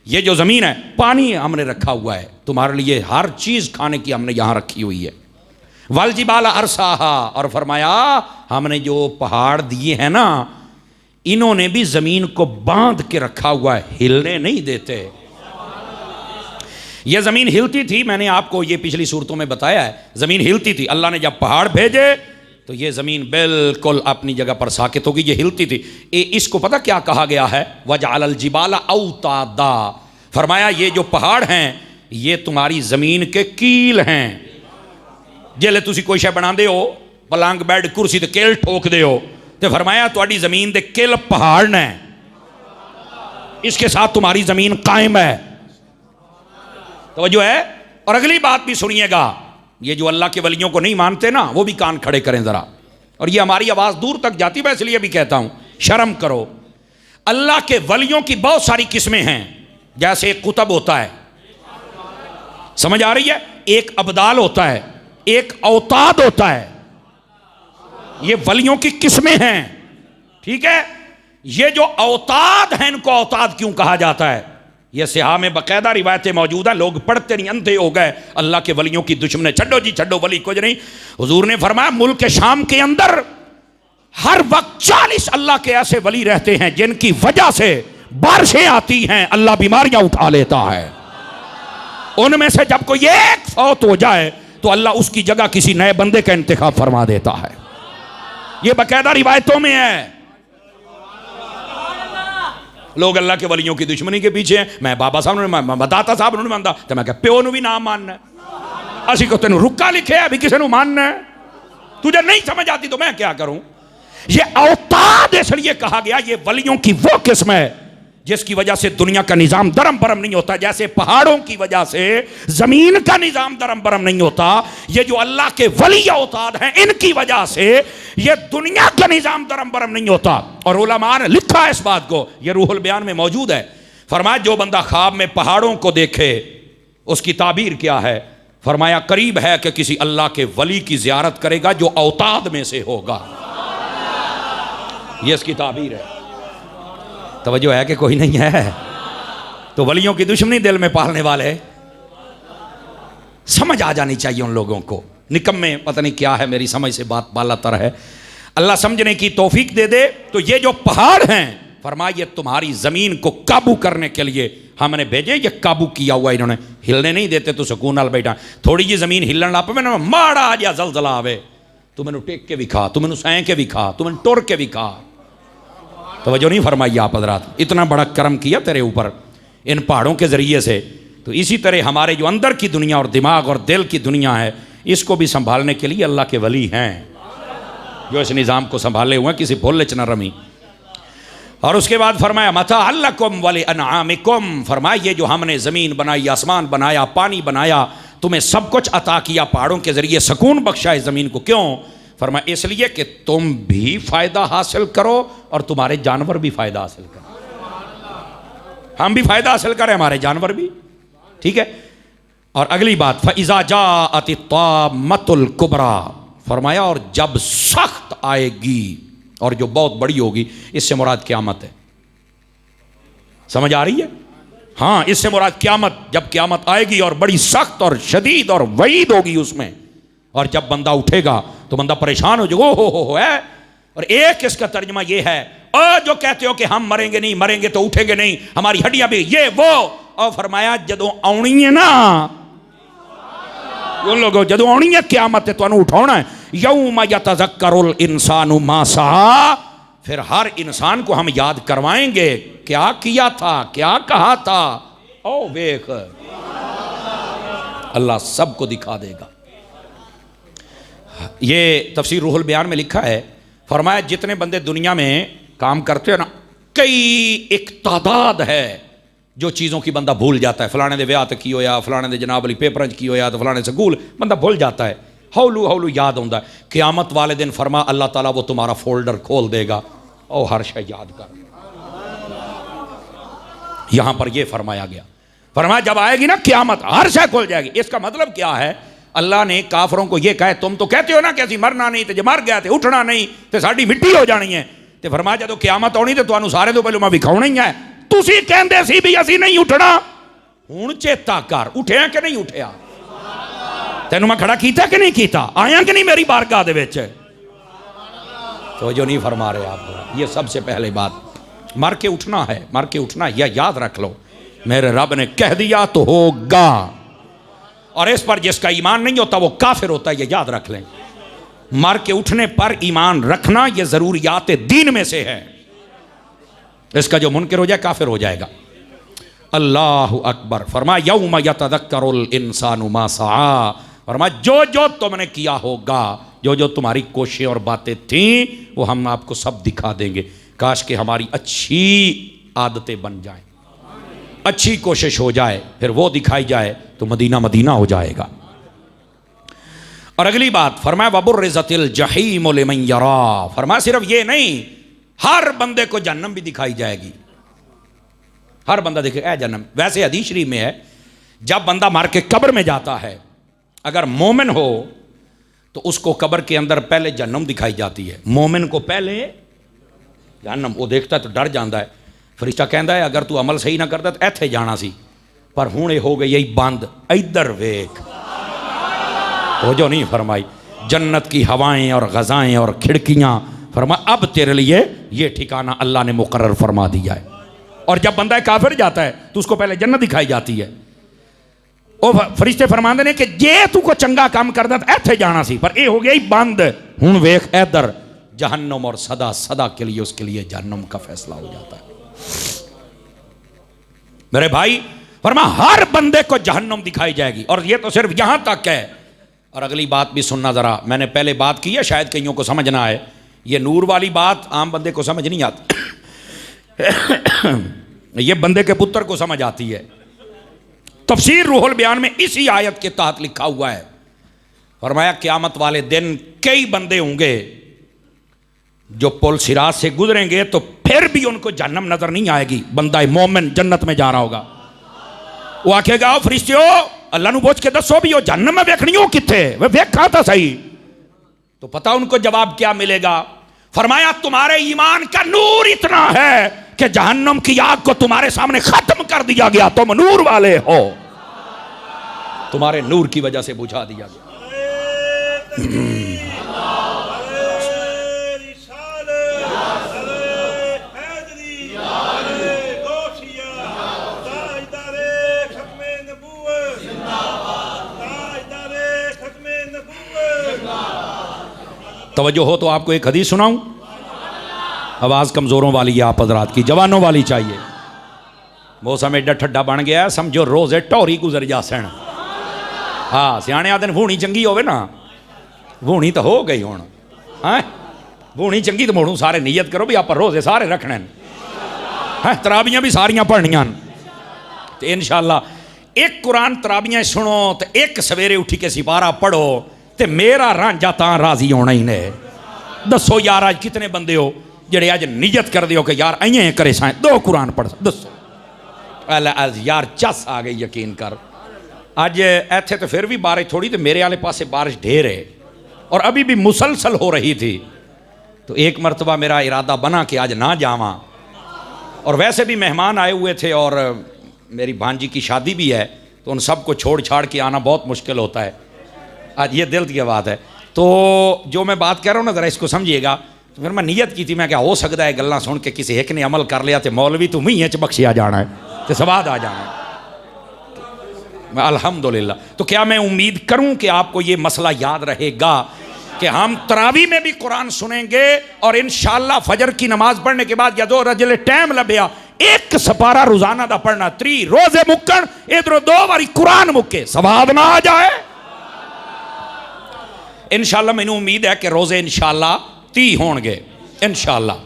یہ جو زمین ہے پانی ہم نے رکھا ہوا ہے تمہارے لیے، ہر چیز کھانے کی ہم نے یہاں رکھی ہوئی ہے۔ والجبال ارساہا، اور فرمایا ہم نے جو پہاڑ دیے ہیں نا انہوں نے بھی زمین کو باندھ کے رکھا ہوا ہے، ہلنے نہیں دیتے۔ یہ زمین ہلتی تھی، میں نے آپ کو یہ پچھلی صورتوں میں بتایا ہے، زمین ہلتی تھی، اللہ نے جب پہاڑ بھیجے تو یہ زمین بالکل اپنی جگہ پر ساکت ہوگی، یہ ہلتی تھی۔ اس کو پتہ کیا کہا گیا ہے؟ وَجَعَلَ الْجِبَالَ أَوْتَادًا، فرمایا یہ جو پہاڑ ہیں یہ تمہاری زمین کے کیل ہیں، جلے تسی کوئی شے بنا دے ہو، پلنگ بیڈ کرسی تے کیل ٹھوک دے ہو، تو فرمایا تمہاری زمین دے کیل پہاڑ نے، اس کے ساتھ تمہاری زمین قائم ہے۔ توجہ ہے؟ اور اگلی بات بھی سنیے گا، یہ جو اللہ کے ولیوں کو نہیں مانتے نا وہ بھی کان کھڑے کریں ذرا، اور یہ ہماری آواز دور تک جاتی، میں اس لیے بھی کہتا ہوں شرم کرو۔ اللہ کے ولیوں کی بہت ساری قسمیں ہیں، جیسے ایک قطب ہوتا ہے، سمجھ آ رہی ہے؟ ایک ابدال ہوتا ہے، ایک اوتاد ہوتا ہے، یہ ولیوں کی قسمیں ہیں، ٹھیک ہے؟ یہ جو اوتاد ہیں ان کو اوتاد کیوں کہا جاتا ہے؟ یہ صحاح میں باقاعدہ روایتیں موجود ہیں، لوگ پڑھتے نہیں، اندھے ہو گئے اللہ کے ولیوں کی دشمنے، چھڈو جی چھڈو، ولی کچھ نہیں۔ حضور نے فرمایا ملک شام کے اندر ہر وقت 40 اللہ کے ایسے ولی رہتے ہیں جن کی وجہ سے بارشیں آتی ہیں، اللہ بیماریاں اٹھا لیتا ہے، ان میں سے جب کوئی ایک فوت ہو جائے تو اللہ اس کی جگہ کسی نئے بندے کا انتخاب فرما دیتا ہے، یہ باقاعدہ روایتوں میں ہے۔ لوگ اللہ کے ولیوں کی دشمنی کے پیچھے ہیں، میں بابا صاحب نے داتا صاحب نے مانتا، تو میں کہا پیو نو بھی نام ماننا ہے، اسی کو تینوں رکا لکھے ابھی کسی نو ماننا ہے، تجھے نہیں سمجھ آتی تو میں کیا کروں؟ یہ اوتاد اس لیے کہا گیا، یہ ولیوں کی وہ قسم ہے جس کی وجہ سے دنیا کا نظام درم برم نہیں ہوتا، جیسے پہاڑوں کی وجہ سے زمین کا نظام درم برم نہیں ہوتا، یہ جو اللہ کے ولی اوتاد ہیں ان کی وجہ سے یہ دنیا کا نظام درم برم نہیں ہوتا۔ اور علماء نے لکھا ہے اس بات کو، یہ روح البیان میں موجود ہے، فرمایا جو بندہ خواب میں پہاڑوں کو دیکھے اس کی تعبیر کیا ہے؟ فرمایا قریب ہے کہ کسی اللہ کے ولی کی زیارت کرے گا جو اوتاد میں سے ہوگا، یہ اس کی تعبیر ہے۔ توجہ ہے کہ کوئی نہیں ہے؟ تو ولیوں کی دشمنی دل میں پالنے والے سمجھ آ جانی چاہیے ان لوگوں کو، نکمے پتہ نہیں کیا ہے، میری سمجھ سے بات بالا تر ہے، اللہ سمجھنے کی توفیق دے دے۔ تو یہ جو پہاڑ ہیں فرمایا یہ تمہاری زمین کو قابو کرنے کے لیے ہم نے بھیجے، یہ قابو کیا ہوا انہوں نے، ہلنے نہیں دیتے تو سکون نال بیٹھا، تھوڑی جی زمین ہلن لا پے میں ماڑا آ جا زلزلہ آوے تو میں ٹیک کے بھی کھا، تو میں سین کے بھی کھا، تو میں ٹور کے بھی کھا۔ توجہ نہیں فرمائی آپ حضرات؟ اتنا بڑا کرم کیا تیرے اوپر ان پہاڑوں کے ذریعے سے۔ تو اسی طرح ہمارے جو اندر کی دنیا اور دماغ اور دل کی دنیا ہے اس کو بھی سنبھالنے کے لیے اللہ کے ولی ہیں جو اس نظام کو سنبھالے ہوئے ہیں، کسی بھولچ نہ رمی۔ اور اس کے بعد فرمایا متاع لکم ولانعامکم، فرمایا یہ جو ہم نے زمین بنائی، آسمان بنایا، پانی بنایا، تمہیں سب کچھ عطا کیا، پہاڑوں کے ذریعے سکون بخشا اس زمین کو، کیوں؟ فرمایا اس لیے کہ تم بھی فائدہ حاصل کرو اور تمہارے جانور بھی فائدہ حاصل کریں، ہم بھی فائدہ حاصل کریں، ہمارے جانور بھی، ٹھیک ہے؟ اور اگلی بات فَإِذَا جَاءَتِ الطَّامَّةُ الْكُبْرَى، فرمایا اور جب سخت آئے گی اور جو بہت بڑی ہوگی، اس سے مراد قیامت ہے، سمجھ آ رہی ہے؟ ہاں اس سے مراد قیامت، جب قیامت آئے گی اور بڑی سخت اور شدید اور وعید ہوگی اس میں، اور جب بندہ اٹھے گا تو بندہ پریشان ہو جائے گا، ہو ہے۔ اور ایک اس کا ترجمہ یہ ہے، جو کہتے ہو کہ ہم مریں گے نہیں، مریں گے تو اٹھیں گے نہیں، ہماری ہڈیاں بھی یہ وہ، اور فرمایا جدوں آنی ہے نا ان لوگوں، جدوں آنی ہے قیامت تو انہوں اٹھاؤنا ہے، یوم یتذکر الانسان ما سعی، پھر ہر انسان کو ہم یاد کروائیں گے کیا کیا تھا، کیا کہا تھا۔ او ویخ، اللہ سب کو دکھا دے گا۔ یہ تفسیر روح البیان میں لکھا ہے، فرمایا جتنے بندے دنیا میں کام کرتے ہیں نا، کئی ایک تعداد ہے جو چیزوں کی بندہ بھول جاتا ہے۔ فلانے دے ویاہ تے کی ہویا، فلانے دے جناب علی پیپر کی ہویا، تو فلانے سکول، بندہ بھول جاتا ہے، ہولو ہولو یاد ہوندا ہے۔ قیامت والے دن فرما اللہ تعالیٰ وہ تمہارا فولڈر کھول دے گا، او ہر شے یاد کر۔ یہاں پر یہ فرمایا گیا، فرمایا جب آئے گی نا قیامت ہر شے کھول جائے گی۔ اس کا مطلب کیا ہے؟ اللہ نے کافروں کو یہ کہا ہے تم تو کہتے ہو نا کہ اسی مرنا نہیں تے، جے مر گیا تے اٹھنا نہیں تے ساڈی مٹی ہو جانی ہے، تے فرمایا جدوں قیامت آنی تے تانوں سارے تو پہلو میں وکھاؤنا ہی ہے۔ تسی کہندے سی بھی اسی نہیں اٹھنا، ہن چیتا کر اٹھیا کہ نہیں اٹھیا؟ تینوں میں کھڑا کیتا کہ نہیں کیتا؟ آیا کہ نہیں میری بارگاہ دے وچ؟ تو جو نہیں فرما رہے آپ، یہ سب سے پہلے بات مر کے اٹھنا ہے، مر کے اٹھنا، یہ یاد رکھ لو، میرے رب نے کہہ دیا تو ہوگا، اور اس پر جس کا ایمان نہیں ہوتا وہ کافر ہوتا ہے، یہ یاد رکھ لیں۔ مر کے اٹھنے پر ایمان رکھنا یہ ضروریات دین میں سے ہے، اس کا جو منکر ہو جائے کافر ہو جائے گا۔ اللہ اکبر۔ فرمایا یوم یتذکر الانسان ما سعی، فرمایا جو جو تم نے کیا ہوگا، جو جو تمہاری کوششیں اور باتیں تھیں وہ ہم آپ کو سب دکھا دیں گے۔ کاش کہ ہماری اچھی عادتیں بن جائیں، اچھی کوشش ہو جائے، پھر وہ دکھائی جائے تو مدینہ مدینہ ہو جائے گا۔ اور اگلی بات فرمایا وَبُرِّزَتِ الْجَحِيمُ لِمَنْ يَرَا، فرمایا صرف یہ نہیں، ہر بندے کو جہنم بھی دکھائی جائے گی، ہر بندہ دیکھے اے جہنم۔ ویسے حدیث شریف میں ہے جب بندہ مر کے قبر میں جاتا ہے، اگر مومن ہو تو اس کو قبر کے اندر پہلے جہنم دکھائی جاتی ہے، مومن کو پہلے جہنم، وہ دیکھتا ہے تو ڈر جاندہ ہے۔ فرشتہ کہندا ہے اگر تو عمل صحیح نہ کرتا تو ایتھے جانا سی، پر ہوں یہ ہو گئی یہی بند، ادھر ویکھ، وہ جو نہیں فرمائی جنت کی ہوائیں اور غذائیں اور کھڑکیاں، فرمایا اب تیرے لیے یہ ٹھکانہ اللہ نے مقرر فرما دیا ہے۔ اور جب بندہ کافر جاتا ہے تو اس کو پہلے جنت دکھائی جاتی ہے، اور فرشتے فرماندے نے کہ یہ تو کو چنگا کام کردا تو ایتھے جانا سی، پر اے ہو گیا ہی بند، ہوں ویکھ ادھر جہنم، اور صدا صدا کے لیے اس کے لیے جہنم کا فیصلہ ہو جاتا ہے۔ میرے بھائی فرمایا ہر بندے کو جہنم دکھائی جائے گی، اور یہ تو صرف یہاں تک ہے۔ اور اگلی بات بھی سننا ذرا، میں نے پہلے بات کی ہے شاید کئیوں کو سمجھ نہ آئے، یہ نور والی بات عام بندے کو سمجھ نہیں آتی، یہ بندے کے پتر کو سمجھ آتی ہے۔ تفسیر روح البیان میں اسی آیت کے تحت لکھا ہوا ہے، فرمایا قیامت والے دن کئی بندے ہوں گے جو پل صراط سے گزریں گے تو پھر بھی ان کو جہنم نظر نہیں آئے گی، بندہ مومن جنت میں جا رہا ہوگا، وہ آکھے گا فرشتیو اللہ نو پوچھ کے دسو بھی وہ جہنم میں ویکھنی ہو کتھے، وہ ویکھا تھا صحیح، تو پتہ ان کو جواب کیا ملے گا؟ فرمایا تمہارے ایمان کا نور اتنا ہے کہ جہنم کی آگ کو تمہارے سامنے ختم کر دیا گیا، تم نور والے ہو، تمہارے نور کی وجہ سے بجھا دیا گیا۔ توجہ ہو تو آپ کو ایک حدیث سناؤں، آواز کمزوروں والی ہے آپ حضرات کی، جوانوں والی چاہیے۔ موسم ایڈا ٹھڈا بن گیا سمجھو روزے ٹوری گزر جا سن، ہاں سیانے آدھے وھونی چنگی ہوئے نا، وھونی تو ہو گئی ہون، ہاں وھونی چنگی تو موڑوں سارے نیت کرو بھی آپ روزے سارے رکھنے، ہاں ترابیاں بھی ساریاں پڑھنیاں، تو انشاءاللہ ایک قرآن ترابیاں سنو تو ایک سویرے اٹھی کے سپارہ پڑھو تے میرا رانجا تاں راضی ہونا ہی نے۔ دسو یار آج کتنے بندے ہو جڑے آج نیت کر دیو کہ یار آئیں کرے سائیں دو قرآن پڑھ، دسو یار چس آ گئی، یقین کر آج ایتھے تو پھر بھی بارش تھوڑی، تو میرے آلے پاسے بارش ڈھیر ہے اور ابھی بھی مسلسل ہو رہی تھی، تو ایک مرتبہ میرا ارادہ بنا کہ آج نہ جاواں، اور ویسے بھی مہمان آئے ہوئے تھے اور میری بھانجی کی شادی بھی ہے، تو ان سب کو چھوڑ چھاڑ کے آنا بہت مشکل ہوتا ہے، آج یہ دل کی بات ہے۔ تو جو میں بات کہہ رہا ہوں نا ذرا اس کو سمجھیے گا، تو پھر میں نیت کی تھی میں کیا ہو سکتا ہے گلاں سن کے کسی ایک نے عمل کر لیا تو مولوی تو میں چ بخشیا جانا ہے تو سواد آ جانا ہے، الحمدللہ۔ تو کیا میں امید کروں کہ آپ کو یہ مسئلہ یاد رہے گا کہ کہ ہم تراوی میں بھی قرآن سنیں گے اور انشاءاللہ فجر کی نماز پڑھنے کے بعد یا دو رجلے ٹائم لبیا ایک سپارہ روزانہ دا پڑھنا 3 روزے مکن ادھر 2 باری قرآن مکے سواد نہ آ جائے. انشاءاللہ میں نے امید ہے کہ روزے انشاءاللہ 30 ہون گے انشاءاللہ.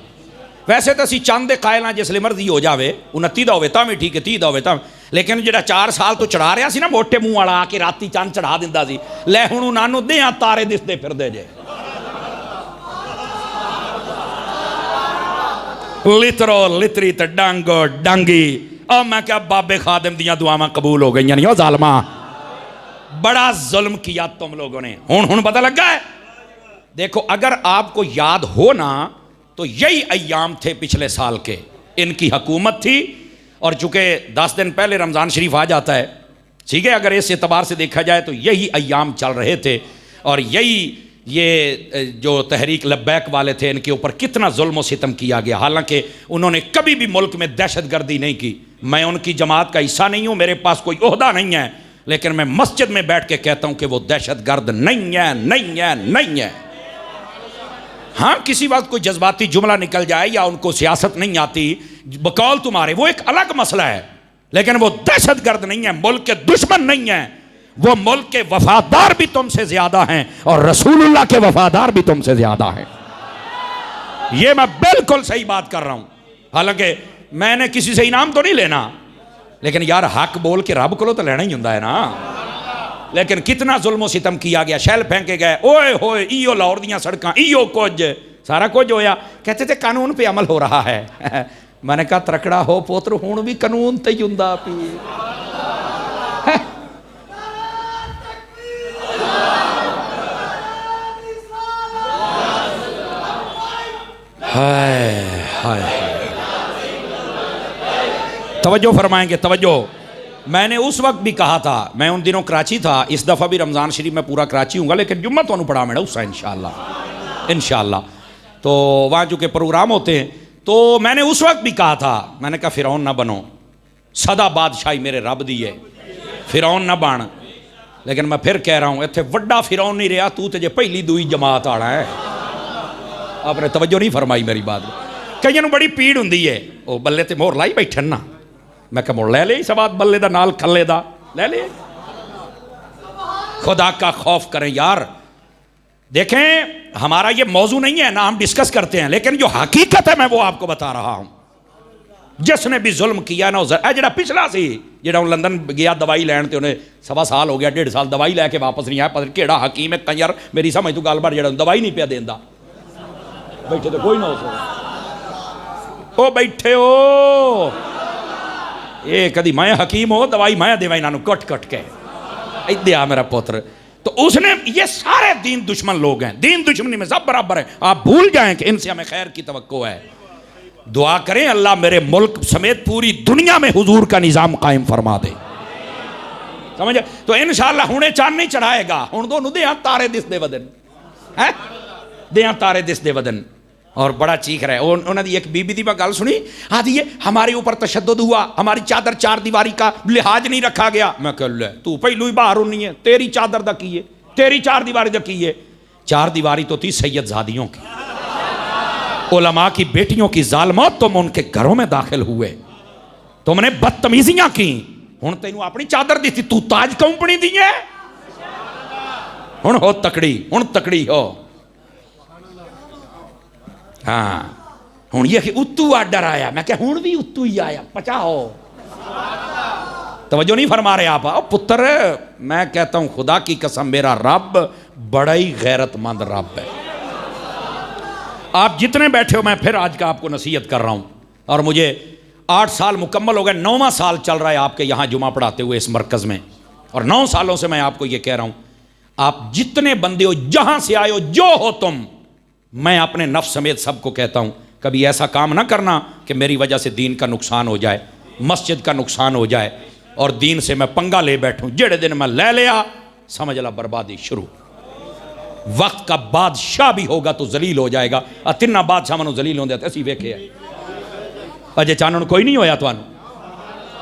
ویسے تو اسی چاند دے قائل ہاں جس لئے مرضی ہو جاوے 29 دا ہوئے تاں بھی ٹھیک ہے 30 دا ہوئے تاں لیکن جڑا 4 سال تو چڑھا رہا سی نا موٹے منہ والا آ کے راتی چاند چڑھا دیندا سی لے ہن نانو دیاں تارے دسدے پھردے جے لترو لتری تے ڈانگو ڈانگی او میں کہ بابے خادم دیاں دعاواں قبول ہو گئیں او ظالماں بڑا ظلم کیا تم لوگوں نے. ہن پتہ لگا ہے. دیکھو اگر آپ کو یاد ہو نا تو یہی ایام تھے پچھلے سال کے ان کی حکومت تھی اور چونکہ 10 دن پہلے رمضان شریف آ جاتا ہے ٹھیک ہے اگر اس اعتبار سے دیکھا جائے تو یہی ایام چل رہے تھے اور یہی یہ جو تحریک لبیک والے تھے ان کے اوپر کتنا ظلم و ستم کیا گیا. حالانکہ انہوں نے کبھی بھی ملک میں دہشت گردی نہیں کی. میں ان کی جماعت کا حصہ نہیں ہوں میرے پاس کوئی عہدہ نہیں ہے لیکن میں مسجد میں بیٹھ کے کہتا ہوں کہ وہ دہشت گرد نہیں ہے نہیں ہے نہیں ہے. ہاں کسی وقت کوئی جذباتی جملہ نکل جائے یا ان کو سیاست نہیں آتی بقول تمہارے وہ ایک الگ مسئلہ ہے لیکن وہ دہشت گرد نہیں ہے ملک کے دشمن نہیں ہیں. وہ ملک کے وفادار بھی تم سے زیادہ ہیں اور رسول اللہ کے وفادار بھی تم سے زیادہ ہیں. یہ میں بالکل صحیح بات کر رہا ہوں. حالانکہ میں نے کسی سے انعام تو نہیں لینا لیکن یار حق بول کے رب کو تو لینا ہی ہوتا ہے نا. لیکن کتنا ظلم و ستم کیا گیا شیل پھینکے گئے اوئے ہوئے ایو لاہور دیاں سڑکاں ایو کچھ سارا کچھ ہویا کہتے تھے قانون پہ عمل ہو رہا ہے. میں نے کہا ترکڑا ہو پوتر ہون بھی قانون تے ہوندا پی. ہائے ہائے توجہ فرمائیں گے توجہ. میں نے اس وقت بھی کہا تھا میں ان دنوں کراچی تھا اس دفعہ بھی رمضان شریف میں پورا کراچی ہوں گا لیکن جمعہ تو پڑھا میں اس انشاءاللہ انشاءاللہ. تو وہاں چونکہ پروگرام ہوتے ہیں تو میں نے اس وقت بھی کہا تھا میں نے کہا فرعون نہ بنو سدا بادشاہی میرے رب دی ہے فرعون نہ بن. لیکن میں پھر کہہ رہا ہوں اتنے وڈا فرعون نہیں رہا تو تجھے پہلی دوئی جماعت آنا ہے. آپ نے توجہ نہیں فرمائی میری بات. کئی نوں بڑی پیڑ ہوندی ہے وہ بلے تے مور لائی بیٹھن نا میں کہ مور لے لے سواد بلے دا نال کھلے دا لے لے. خدا کا خوف کریں یار. دیکھیں ہمارا یہ موضوع نہیں ہے نا ہم ڈسکس کرتے ہیں لیکن جو حقیقت ہے میں وہ آپ کو بتا رہا ہوں. جس نے بھی ظلم کیا نا جڑا پچھلا سی جڑا لندن گیا دوائی لین تے انہیں 1.25 سال ہو گیا 1.5 سال دوائی لے کے واپس نہیں آیا پتہ کیڑا حکیم ہے کنجر میری سمجھ تو گل بار جڑا دوائی نہیں پیا دیندا بیٹھے تو کوئی نہ ہو سکتا او بیٹھے ہو یہ کدی میں حکیم ہو دوائی میں دیوائی نانو کٹ کٹ کے ادھے آ میرا پوتر. تو اس نے یہ سارے دین دشمن لوگ ہیں دین دشمنی میں سب برابر ہیں. آپ بھول جائیں کہ ان سے ہمیں خیر کی توقع ہے. دعا کریں اللہ میرے ملک سمیت پوری دنیا میں حضور کا نظام قائم فرما دے سمجھے. تو انشاءاللہ ہونے چاند نہیں چڑھائے گا ہن دونوں دیاں تارے دس دے ودن ہیں دیاں تارے دس دے ودن. اور بڑا چیخ رہے انہوں نے ایک بی بی دی میں گل سنی آدھی ہے ہمارے اوپر تشدد ہوا ہماری چادر 4 دیواری کا لحاظ نہیں رکھا گیا. میں کہ لے تو پہلو ہی باہر ہونی ہے تیری چادر دا کی ہے تیری 4 دیواری دا کی ہے. 4 دیواری تو تھی سید زادیوں کی علماء کی بیٹیوں کی ظالمات. تم ان کے گھروں میں داخل ہوئے تم نے بدتمیزیاں کی. ہن تینوں اپنی چادر دی تھی تو تاج کمپنی دی ہے ہن ہو تکڑی ہو. ہاں ہوں یہ کہ اتو آڈر آیا میں کہ ہوں بھی اتو ہی آیا پچاؤ. توجہ نہیں فرما رہے آپ پتر. میں کہتا ہوں خدا کی قسم میرا رب بڑا ہی غیرت مند رب ہے. آپ جتنے بیٹھے ہو میں پھر آج کا آپ کو نصیحت کر رہا ہوں اور مجھے 8 سال مکمل ہو گئے 9واں سال چل رہا ہے آپ کے یہاں جمعہ پڑھاتے ہوئے اس مرکز میں اور 9 سالوں سے میں آپ کو یہ کہہ رہا ہوں آپ جتنے بندے ہو جہاں سے آئے ہو جو ہو تم میں اپنے نفس سمیت سب کو کہتا ہوں کبھی ایسا کام نہ کرنا کہ میری وجہ سے دین کا نقصان ہو جائے مسجد کا نقصان ہو جائے اور دین سے میں پنگا لے بیٹھوں. جڑے دن میں لے لیا سمجھ لا بربادی شروع. وقت کا بادشاہ بھی ہوگا تو ذلیل ہو جائے گا. تینوں بادشاہ منو ذلیل ہوندے اسی ویکھے ہے اجے چانن کوئی نہیں ہویا تانوں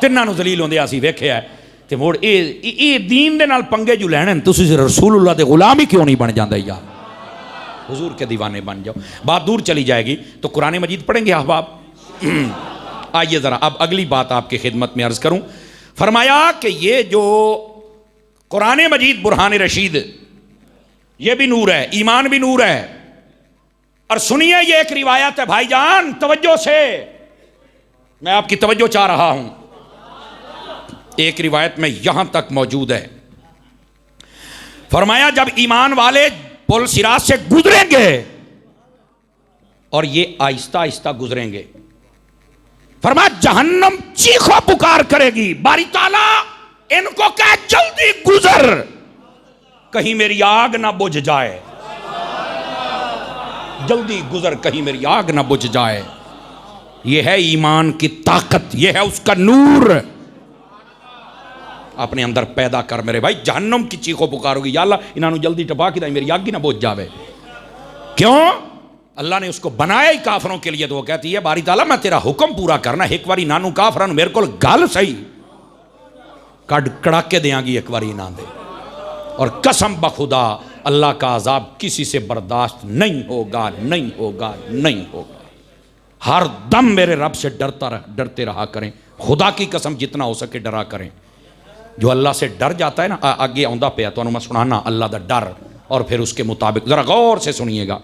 تینوں ذلیل ہوندے اسی ویکھے ہے. تے موڑ اے دین دے نال پنگے جو لینے تسی رسول اللہ دے غلام ہی کیوں نہیں بن جاندے یار. حضور کے دیوانے بن جاؤ. بات دور چلی جائے گی تو قرآن مجید پڑھیں گے احباب. آئیے ذرا اب اگلی بات آپ کی خدمت میں عرض کروں. فرمایا کہ یہ جو قرآن مجید برہان رشید یہ بھی نور ہے, ایمان بھی نور ہے. اور سنیے یہ ایک روایت ہے بھائی جان, توجہ سے میں آپ کی توجہ چاہ رہا ہوں. ایک روایت میں یہاں تک موجود ہے. فرمایا جب ایمان والے پل صراط سے گزریں گے اور یہ آہستہ آہستہ گزریں گے, فرمایا جہنم چیخو پکار کرے گی, باری تعالیٰ ان کو کہے جلدی گزر کہیں میری آگ نہ بجھ جائے, جلدی گزر کہیں میری آگ نہ بجھ جائے. یہ ہے ایمان کی طاقت, یہ ہے اس کا نور. اپنے اندر پیدا کر میرے بھائی. جہنم کی چیخو پکارو گی, یا اللہ انہوں نے جلدی ٹپا کے دیں میری آگ نہ بجھ جاوے. کیوں؟ اللہ نے اس کو بنایا ہی کافروں کے لیے. تو وہ کہتی ہے باری تعالیٰ میں تیرا حکم پورا کرنا, ایک باری نانو کافران میرے کو گل صحیح کڑ کڑا کے دیاں گی ایک باری نہ دے. اور قسم بخدا اللہ کا عذاب کسی سے برداشت نہیں ہوگا, نہیں ہوگا, نہیں ہوگا. ہر دم میرے رب سے ڈرتے رہا کریں. خدا کی قسم جتنا ہو سکے ڈرا کریں. جو اللہ سے ڈر جاتا ہے نا, آگے آؤں پیا تو میں سنانا اللہ دا ڈر, اور پھر اس کے مطابق ذرا غور سے سنیے گا.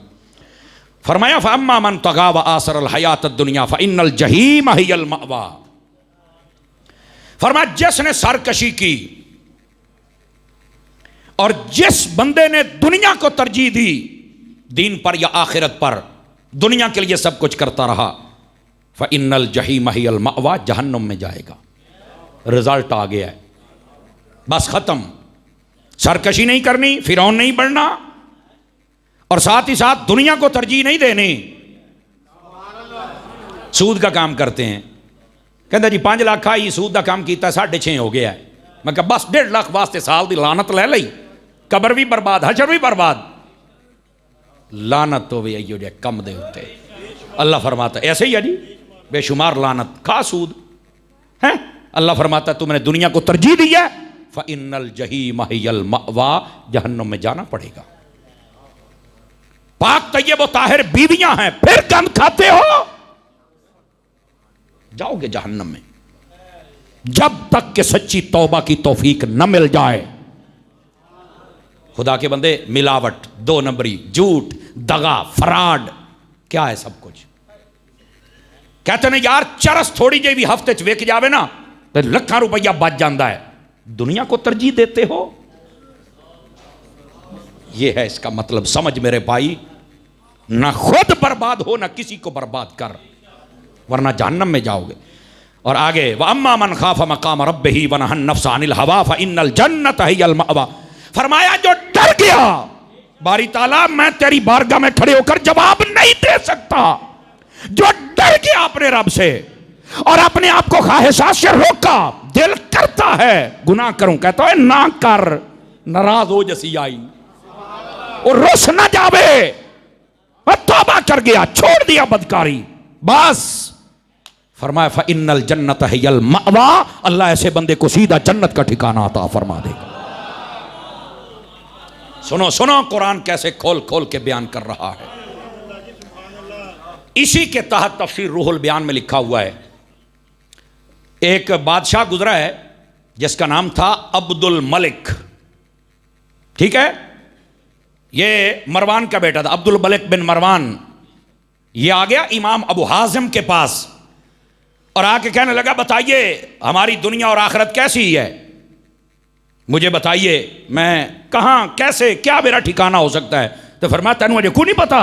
فرمایا فَأَمَّا مَنْ طَغَىٰ وَآثَرَ الْحَيَاةَ الدُّنْيَا فَإِنَّ الْجَحِيمَ هِيَ الْمَأْوَىٰ. فرمایا جس نے سرکشی کی اور جس بندے نے دنیا کو ترجیح دی, دین پر یا آخرت پر, دنیا کے لیے سب کچھ کرتا رہا, فَإِنَّ الْجَحِيمَ هِيَ الْمَأْوَىٰ, جہنم میں جائے گا. رزلٹ آ گیا ہے, بس ختم. سرکشی نہیں کرنی, فرعون نہیں بننا, اور ساتھ ہی ساتھ دنیا کو ترجیح نہیں دینی. سود کا کام کرتے ہیں, کہتا جی 5 لاکھ آئی, سود کا کام کیتا 6.5 ہو گیا ہے. میں کہا بس 1.5 لاکھ واسطے سال دی لعنت لے لئی, قبر بھی برباد, حشر بھی برباد. لعنت تو بھی ایو جے کم دے ہوتے. اللہ فرماتا ہے ایسے ہی ہے جی, بے شمار لعنت, کھا سود ہے. اللہ فرماتا ہے تم نے دنیا کو ترجیح دی ہے, فَإِنَّ الْجَحِيمَ هِيَ الْمَأْوَىٰ, جہنم میں جانا پڑے گا. پاک طیب و طاہر بیویاں ہیں, پھر گند کھاتے ہو, جاؤ گے جہنم میں جب تک کہ سچی توبہ کی توفیق نہ مل جائے. خدا کے بندے, ملاوٹ, 2 نمبری, جھوٹ, دغا, فراڈ, کیا ہے سب کچھ. کہتے ہیں یار چرس تھوڑی جی بھی ہفتے چ وک جاوے نا تو لکھاں روپیہ بچ جاندہ ہے, دنیا کو ترجیح دیتے ہو. یہ ہے اس کا مطلب, سمجھ میرے بھائی. نہ خود برباد ہو نہ کسی کو برباد کر, ورنہ جہنم میں جاؤ گے. اور آگے وَأَمَّا مَنْ خَافَ مَقَامَ رَبِّهِ وَنَهَى النَّفْسَ عَنِ الْهَوَىٰ فَإِنَّ الْجَنَّةَ هِيَ الْمَأْوَىٰ. فرمایا جو ڈر گیا, باری تعالیٰ میں تیری بارگاہ میں کھڑے ہو کر جواب نہیں دے سکتا, جو ڈر گیا اپنے رب سے اور اپنے آپ کو خواہشات سے روکا, دل کرتا ہے گناہ کروں, کہتا ہے نہ کر, ناراض ہو جیسی آئی اور روس نہ جاوے, توبہ کر گیا, چھوڑ دیا بدکاری, بس. فرمایا فَإِنَّ الْجَنَّةَ هِيَ الْمَأْوَىٰ, اللہ ایسے بندے کو سیدھا جنت کا ٹھکانہ عطا فرما دے گا. سنو سنو قرآن کیسے کھول کھول کے بیان کر رہا ہے. اسی کے تحت تفسیر روح البیان میں لکھا ہوا ہے, ایک بادشاہ گزرا ہے جس کا نام تھا عبد الملک. ٹھیک ہے, یہ مروان کا بیٹا تھا, عبد الملک بن مروان. یہ آ گیا امام ابو حازم کے پاس اور آ کے کہنے لگا بتائیے ہماری دنیا اور آخرت کیسی ہے, مجھے بتائیے, میں کہاں کیسے کیا میرا ٹھکانہ ہو سکتا ہے. تو فرمایا تینوں مجھے کو نہیں پتا.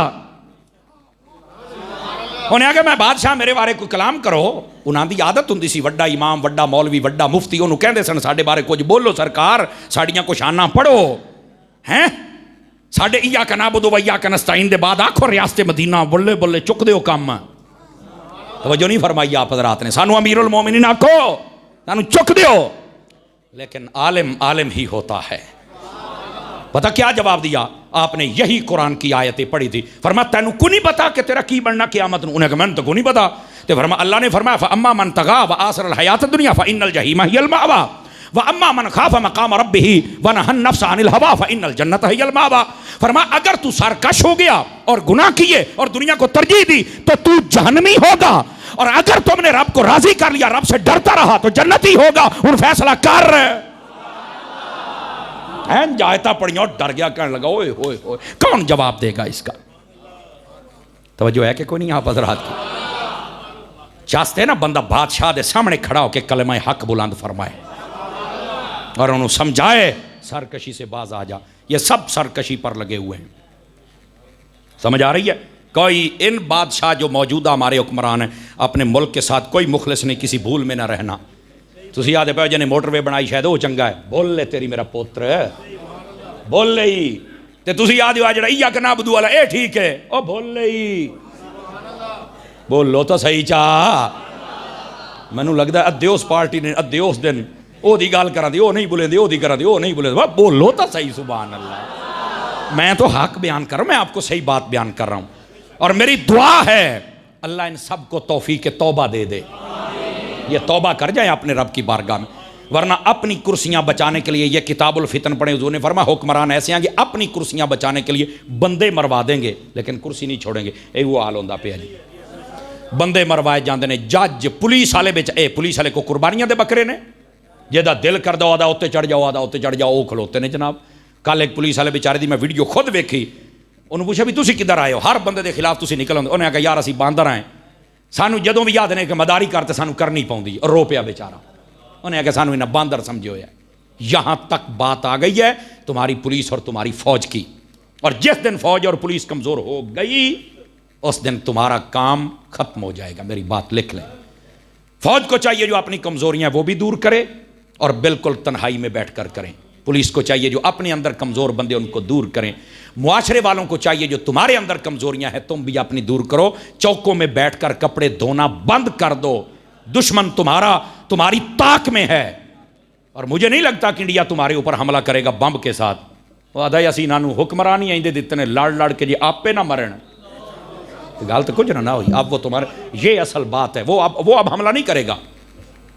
انہیں آگے میں بادشاہ میرے بارے کوئی کلام کرو, انہاں دی عادت ہوں سی وڈا امام وڈا مولوی وڈا مفتی انہوں کہندے سن ساڈے بارے کچھ بولو سرکار, ساڑیاں کو شانہ پڑھو ہیں, ساڈے ایاک نعبد و ایاک نستعین دے بعد آکھو ریاست مدینہ بلے بلے چک دیو کام. توجہ نہیں فرمائی آپ حضرات نے, سانو امیر المومنین آکھو, سانو چک دیو. لیکن عالم عالم ہی ہوتا ہے. پتہ کیا جواب دیا آپ نے؟ یہی قرآن کی آیتیں پڑھی تھی. فرمایا تینوں کو نہیں پتا کہ تیرا کی بننا قیامت نو؟ انہیں کہا میں تو کو نہیں پتا. تو فرمایا اللہ نے فرمایا فَأَمَّا مَنْ طَغَىٰ وَآثَرَ الْحَيَاةَ الدُّنْيَا فَإِنَّ الْجَحِيمَ هِيَ الْمَأْوَىٰ. وَأَمَّا مَنْ خَافَ مَقَامَ رَبِّهِ وَنَهَى النَّفْسَ عَنِ الْهَوَىٰ فَإِنَّ الْجَنَّةَ هِيَ الْمَأْوَىٰ۔ فرمایا اگر تو سرکش ہو گیا اور گناہ کیے اور دنیا کو ترجیح دی تو تو جہنمی ہوگا، اور اگر تم نے رب کو راضی کر لیا، رب سے ڈرتا رہا تو جنتی ہوگا۔ ان فیصلہ کر جایتا پڑھیاں اور ڈر گیا، کہنے لگا اوئے ہوئے ہوئے کون جواب دے گا اس کا؟ توجہ ہے کہ کوئی نہیں آپ حضرات کی؟ چاہتے نا بندہ بادشاہ دے سامنے کھڑا ہو کے کلمہ حق بلند فرمائے اور انہوں سمجھائے سرکشی سے باز آ جا۔ یہ سب سرکشی پر لگے ہوئے ہیں، سمجھ آ رہی ہے؟ کوئی ان بادشاہ جو موجودہ ہمارے حکمران ہیں اپنے ملک کے ساتھ کوئی مخلص نہیں، کسی بھول میں نہ رہنا۔ تسی آدھے پہ جنہیں موٹر وے بنائی شاید وہ چنگا ہے، بول لے تیری میرا پوتر ہے، بول لے ہی تے تسی آدھے آ جڑا ایاک نعبد والا اے ٹھیک ہے، او بول لے ہی، بول لو تو صحیح چاہ۔ مینوں لگدا ہے ادھے اس پارٹی نے ادھے اس دن او دی گال کرا دی، او نہیں بولے دی، او دی کرا دی، او نہیں بولے دی، بول لو تو صحیح۔ سبحان اللہ، میں تو حق بیان کر رہا ہوں، میں آپ کو صحیح بات بیان کر رہا ہوں، اور میری دعا ہے اللہ ان سب کو توفیق توبہ دے دے، یہ توبہ کر جائیں اپنے رب کی بارگاہ میں، ورنہ اپنی کرسیاں بچانے کے لیے یہ کتاب الفتن پڑھیں۔ حضور نے فرمایا حکمران ایسے ہیں کہ اپنی کرسیاں بچانے کے لیے بندے مروا دیں گے لیکن کرسی نہیں چھوڑیں گے۔ اے وہ حال ہوندا پیا جی، بندے مروائے جاندے نے، جج پولیس والے بچ اے پولیس والے کو قربانیاں دے بکرے نے، جہاں دل کردا آدھا اتنے چڑھ جاؤ، آدھا اتنے چڑھ جاؤ، وہ کھلوتے نے جناب۔ کل ایک پولیس والے بیچارے دی میں ویڈیو خود ویکھی، انہوں پوچھا بھی تسی کدھر آئے ہو، ہر بندے دے خلاف تسی نکل آندے، انہیں کہا یار اسی باندر آئے، سانو جدوں بھی یاد نہیں کہ مداری کرتے سانو کرنی پاؤندی، اور رو پیا بیچارہ، انہیں کہا سانو انہیں باندر سمجھے ہویا ہے۔ یہاں تک بات آ گئی ہے تمہاری پولیس اور تمہاری فوج کی، اور جس دن فوج اور پولیس کمزور ہو گئی اس دن تمہارا کام ختم ہو جائے گا، میری بات لکھ لیں۔ فوج کو چاہیے جو اپنی کمزوریاں وہ بھی دور کرے اور بالکل تنہائی میں بیٹھ کر کریں، پولیس کو چاہیے جو اپنے اندر کمزور بندے ان کو دور کریں، معاشرے والوں کو چاہیے جو تمہارے اندر کمزوریاں ہیں تم بھی اپنی دور کرو، چوکوں میں بیٹھ کر کپڑے دھونا بند کر دو، دشمن تمہاری طاق میں ہے، اور مجھے نہیں لگتا کہ انڈیا تمہارے اوپر حملہ کرے گا بمب کے ساتھ۔ وہ آدھا یا سینانو حکمرانی آئندے دیتے نے لڑ لڑ کے جی آپ پہ نہ مرن، گال تو کچھ نہ ہوئی، اب وہ تمہارے یہ اصل بات ہے، وہ اب حملہ نہیں کرے گا۔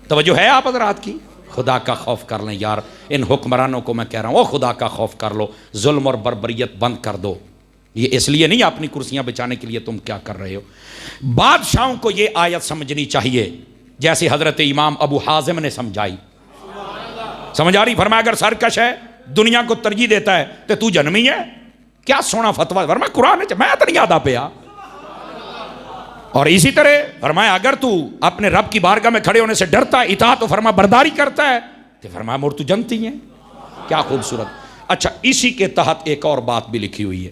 توجہ ہے آپ حضرات کی؟ خدا کا خوف کر لیں یار، ان حکمرانوں کو میں کہہ رہا ہوں وہ خدا کا خوف کر لو، ظلم اور بربریت بند کر دو۔ یہ اس لیے نہیں اپنی کرسیاں بچانے کے لیے تم کیا کر رہے ہو۔ بادشاہوں کو یہ آیت سمجھنی چاہیے جیسے حضرت امام ابو حازم نے سمجھائی، سمجھ آ رہی؟ فرمایا اگر سرکش ہے، دنیا کو ترجیح دیتا ہے تو جنمی ہے، کیا سونا فتویٰ، فرمایا قرآن میں تو نہیں یاد آ پیا۔ اور اسی طرح فرمایا اگر تو اپنے رب کی بارگاہ میں کھڑے ہونے سے ڈرتا ہے، اطاعت و فرما برداری کرتا ہے، تو فرمایا مور تو جنتی ہیں۔ کیا خوبصورت۔ اچھا اسی کے تحت ایک اور بات بھی لکھی ہوئی ہے۔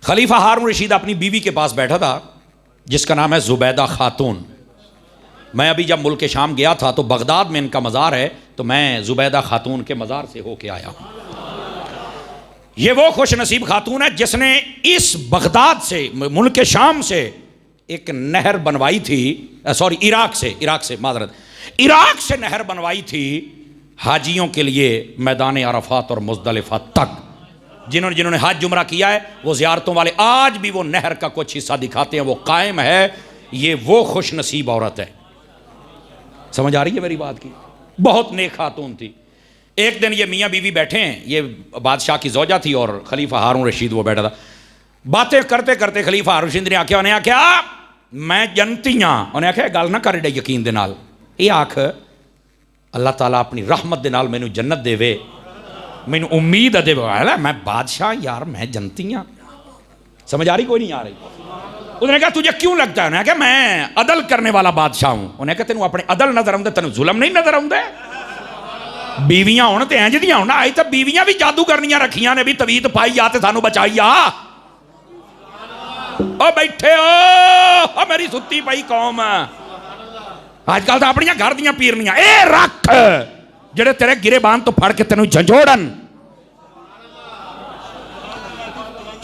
خلیفہ ہارون رشید اپنی بیوی کے پاس بیٹھا تھا جس کا نام ہے زبیدہ خاتون۔ میں ابھی جب ملک شام گیا تھا تو بغداد میں ان کا مزار ہے، تو میں زبیدہ خاتون کے مزار سے ہو کے آیا ہوں۔ یہ وہ خوش نصیب خاتون ہے جس نے اس بغداد سے، ملک شام سے ایک نہر بنوائی تھی، عراق سے معذرت، عراق سے نہر بنوائی تھی حاجیوں کے لیے میدان عرفات اور مزدلفہ تک۔ جنہوں نے حج عمرہ کیا ہے وہ زیارتوں والے آج بھی وہ نہر کا کچھ حصہ دکھاتے ہیں، وہ قائم ہے۔ یہ وہ خوش نصیب عورت ہے، سمجھ آ رہی ہے میری بات کی؟ بہت نیک خاتون تھی۔ ایک دن یہ میاں بیوی بیٹھے ہیں، یہ بادشاہ کی زوجہ تھی اور خلیفہ ہارون رشید وہ بیٹھا تھا، باتیں کرتے کرتے خلیفہ ہارون رشید نے آکھیا، انہیں آکھیا میں جنتی ہاں، انہیں آکھیا گل نہ کر ڈے یقین دے نال، یہ آکھ اللہ تعالیٰ اپنی رحمت دے نال مینوں جنت دے وے، مینوں امید دے وے، میں بادشاہ یار میں جنتی ہاں۔ سمجھ آ رہی؟ کوئی نہیں آ رہی؟ انہوں نے کہا تجھے کیوں لگتا ہے؟ انہوں نے کہا میں عدل کرنے والا بادشاہ ہوں۔ انہوں نے کہا تینوں اپنے عدل نظر آؤندے، تینوں ظلم نہیں نظر آؤندے؟ بیویاں ہونا تے انج دیاں ہونا، آئی تو بیویاں بھی جادو کرنیاں رکھیاں نے بھی توید پائی آتے سانو بچائی آ۔ او بیٹھے او میری ستی پئی قوم، آج کل تو اپنیاں گھر دیاں پیرنیاں اے رکھ جڑے تیرے گرے بان تو پھڑ کے تینوں جھنجھوڑن۔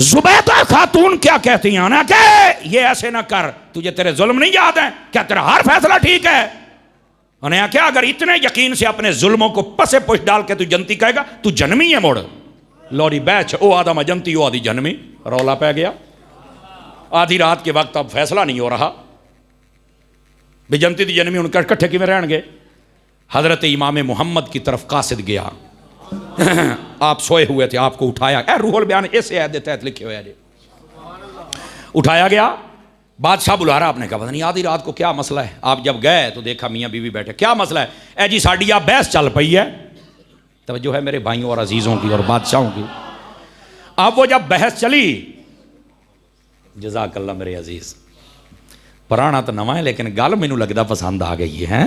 زبیدہ خاتون کیا کہتی ہیں؟ انہیں کہ یہ ایسے نہ کر، تجھے تیرے ظلم نہیں یاد ہیں کیا؟ تیرا ہر فیصلہ ٹھیک ہے؟ انہیں کیا اگر اتنے یقین سے اپنے ظلموں کو پسے پوش ڈال کے تو جنتی کہے گا تو جنمی ہے مڑ لوری بیچ، او آدھا میں جنتی او آدھی جنمی، رولا پہ گیا۔ آدھی رات کے وقت اب فیصلہ نہیں ہو رہا بھی جنتی دی جنمی ان کا کٹھے کی میں رہن گے۔ حضرت امام محمد کی طرف قاصد گیا آپ سوئے ہوئے تھے, آپ کو اٹھایا, اے روح البیان ایسے عہد تحت لکھے ہوئے ہیں, اٹھایا گیا, بادشاہ بلا رہا, آپ نے کہا پتہ نہیں آدھی رات کو کیا مسئلہ ہے. آپ جب گئے تو دیکھا میاں بیوی بیٹھے, کیا مسئلہ ہے؟ اے جی ساڈی آپ بحث چل پئی ہے. توجہ ہے میرے بھائیوں اور عزیزوں کی اور بادشاہوں کی. اب وہ جب بحث چلی, جزاک اللہ میرے عزیز, پرانا تو نواں ہے لیکن گل مینوں لگدا پسند آ گئی ہے.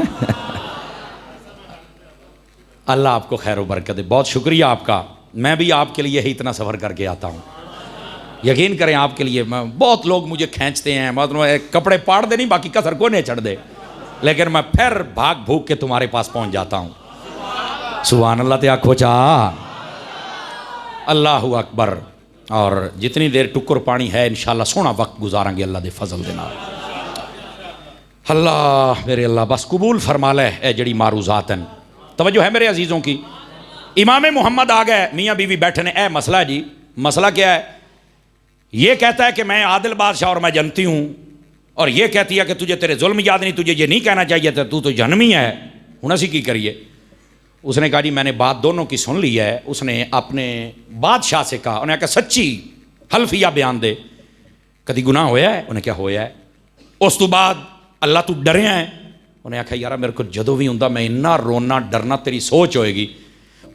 اللہ آپ کو خیر و برکت دے, بہت شکریہ آپ کا. میں بھی آپ کے لیے ہی اتنا سفر کر کے آتا ہوں, یقین کریں آپ کے لیے. بہت لوگ مجھے کھینچتے ہیں, مطلب کپڑے پاڑ دے نہیں باقی کسر کو نہیں چڑھ دے, لیکن میں پھر بھاگ بھوک کے تمہارے پاس پہنچ جاتا ہوں. سبحان اللہ تے آکھو چا اللہ اکبر. اور جتنی دیر ٹکر پانی ہے انشاءاللہ سونا وقت گزاریں گے اللہ دے فضل دے نال. اللہ میرے اللہ بس قبول فرما لے اے جڑی معروضات ہیں. توجہ ہے میرے عزیزوں کی. امام محمد آ گئے, میاں بیوی بیٹھے نے. اے مسئلہ ہے جی, مسئلہ کیا ہے؟ یہ کہتا ہے کہ میں عادل بادشاہ اور میں جنتی ہوں, اور یہ کہتی ہے کہ تجھے تیرے ظلم یاد نہیں, تجھے یہ نہیں کہنا چاہیے تھا, تو جہنمی ہے. ہن اسی کی کریے؟ اس نے کہا جی میں نے بات دونوں کی سن لی ہے. اس نے اپنے بادشاہ سے کہا, انہیں کہا سچی حلفیہ بیان دے, کدی گناہ ہویا ہے؟ انہیں کیا ہویا ہے. اس تو بعد اللہ تو ڈریا ہے؟ انہیں آخیا یار میرے کو جدو بھی ہوں میں اتنا رونا ڈرنا تیری سوچ ہوئے گی.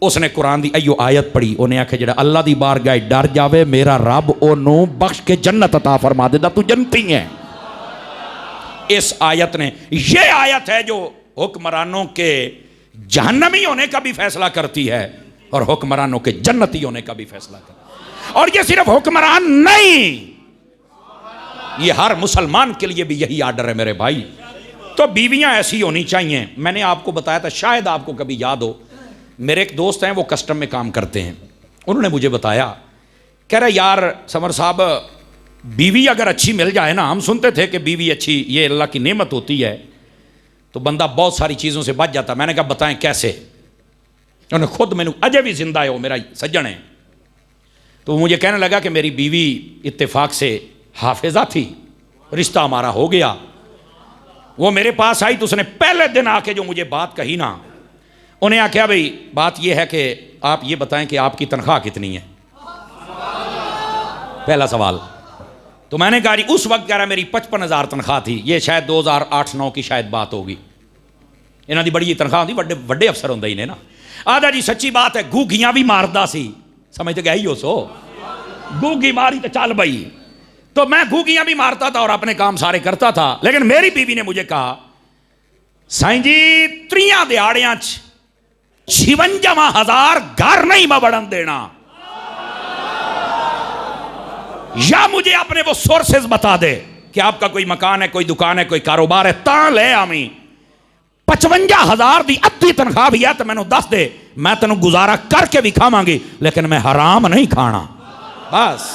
اس نے قرآن دی ایو آیت پڑھی, انہیں آخیا جڑا اللہ دی بارگاہ ڈر جاوے میرا رب انہوں بخش کے جنت عطا فرما دے دا, تو جنتی ہے. اس آیت نے, یہ آیت ہے جو حکمرانوں کے جہنمی ہونے کا بھی فیصلہ کرتی ہے اور حکمرانوں کے جنتی ہونے کا بھی فیصلہ کرتی ہے. اور یہ صرف حکمران نہیں, یہ ہر مسلمان کے لیے بھی یہی آرڈر ہے میرے بھائی. تو بیویاں ایسی ہونی چاہیے. میں نے آپ کو بتایا تھا, شاید آپ کو کبھی یاد ہو, میرے ایک دوست ہیں وہ کسٹم میں کام کرتے ہیں, انہوں نے مجھے بتایا, کہہ رہے یار سمر صاحب بیوی اگر اچھی مل جائے نا, ہم سنتے تھے کہ بیوی اچھی یہ اللہ کی نعمت ہوتی ہے تو بندہ بہت ساری چیزوں سے بچ جاتا. میں نے کہا بتائیں کیسے؟ انہوں نے خود مینوں اجے بھی زندہ ہے, وہ میرا سجن ہے, تو مجھے کہنے لگا کہ میری بیوی اتفاق سے حافظہ تھی, رشتہ ہمارا ہو گیا. وہ میرے پاس آئی تو اس نے پہلے دن آ کے جو مجھے بات کہی نا, انہیں آخیا بھئی بات یہ ہے کہ آپ یہ بتائیں کہ آپ کی تنخواہ کتنی ہے. پہلا سوال. تو میں نے کہا جی اس وقت کہہ رہا میری 55,000 تنخواہ تھی, یہ شاید 2008-9 کی شاید بات ہوگی. انہاں دی بڑی تنخواہ ہوندی, بڑے افسر ہوندے ہی نے نا. آدھا جی سچی بات ہے, گوگیاں بھی ماردا سی, سمجھ تے گئی ہو سو, گوگی ماری تو چل بھئی. تو میں گھوگیاں بھی مارتا تھا اور اپنے کام سارے کرتا تھا, لیکن میری بیوی نے مجھے کہا سائیں جی 3 دیہاڑیاں 56,000 گھر نہیں میں بڑھن دینا, یا مجھے اپنے وہ سورسز بتا دے کہ آپ کا کوئی مکان ہے, کوئی دکان ہے, کوئی کاروبار ہے, تاں لے آمی 55,000 دی ادھی تنخواہ بھی ہے تو میں نے دس دے, میں تینوں گزارا کر کے بھی کھاواں گی لیکن میں حرام نہیں کھانا. بس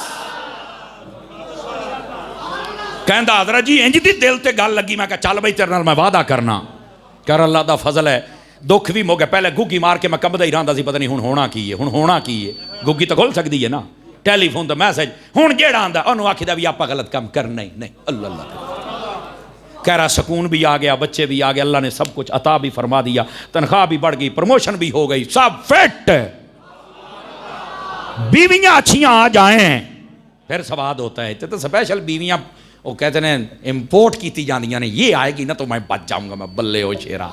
کہندا حضرت جی انج دی دل تے گل لگی. میں کہا چل بھائی تیرے نال میں وعدہ کرنا, کہہ اللہ دا فضل ہے دکھ بھی مو گئے. پہلے گوگی مار کے میں کمبدا ہی رہندا سی, پتہ نہیں ہن ہونا کی ہے, ہن ہونا کی ہے. گوگی تو کھل سکدی ہے نا, ٹیلی فون تے میسج, ہن جیڑا آندا اونوں آکھدا بھی آپا غلط کام کرنا ہی نہیں. اللہ اللہ کہہ رہا سکون بھی آ گیا, بچے بھی آ گئے, اللہ نے سب کچھ عطا بھی فرما دیا, تنخواہ بھی بڑھ گئی, پروموشن بھی ہو گئی, سب فٹ. بیویاں اچھیاں آ جائیں پھر سواد ہوتا ہے. تو سپیشل بیویاں وہ کہتے ہیں امپورٹ کیتی جاندیاں نے, یہ آئے گی نا تو میں بچ جاؤں گا. میں بلے ہو شیرا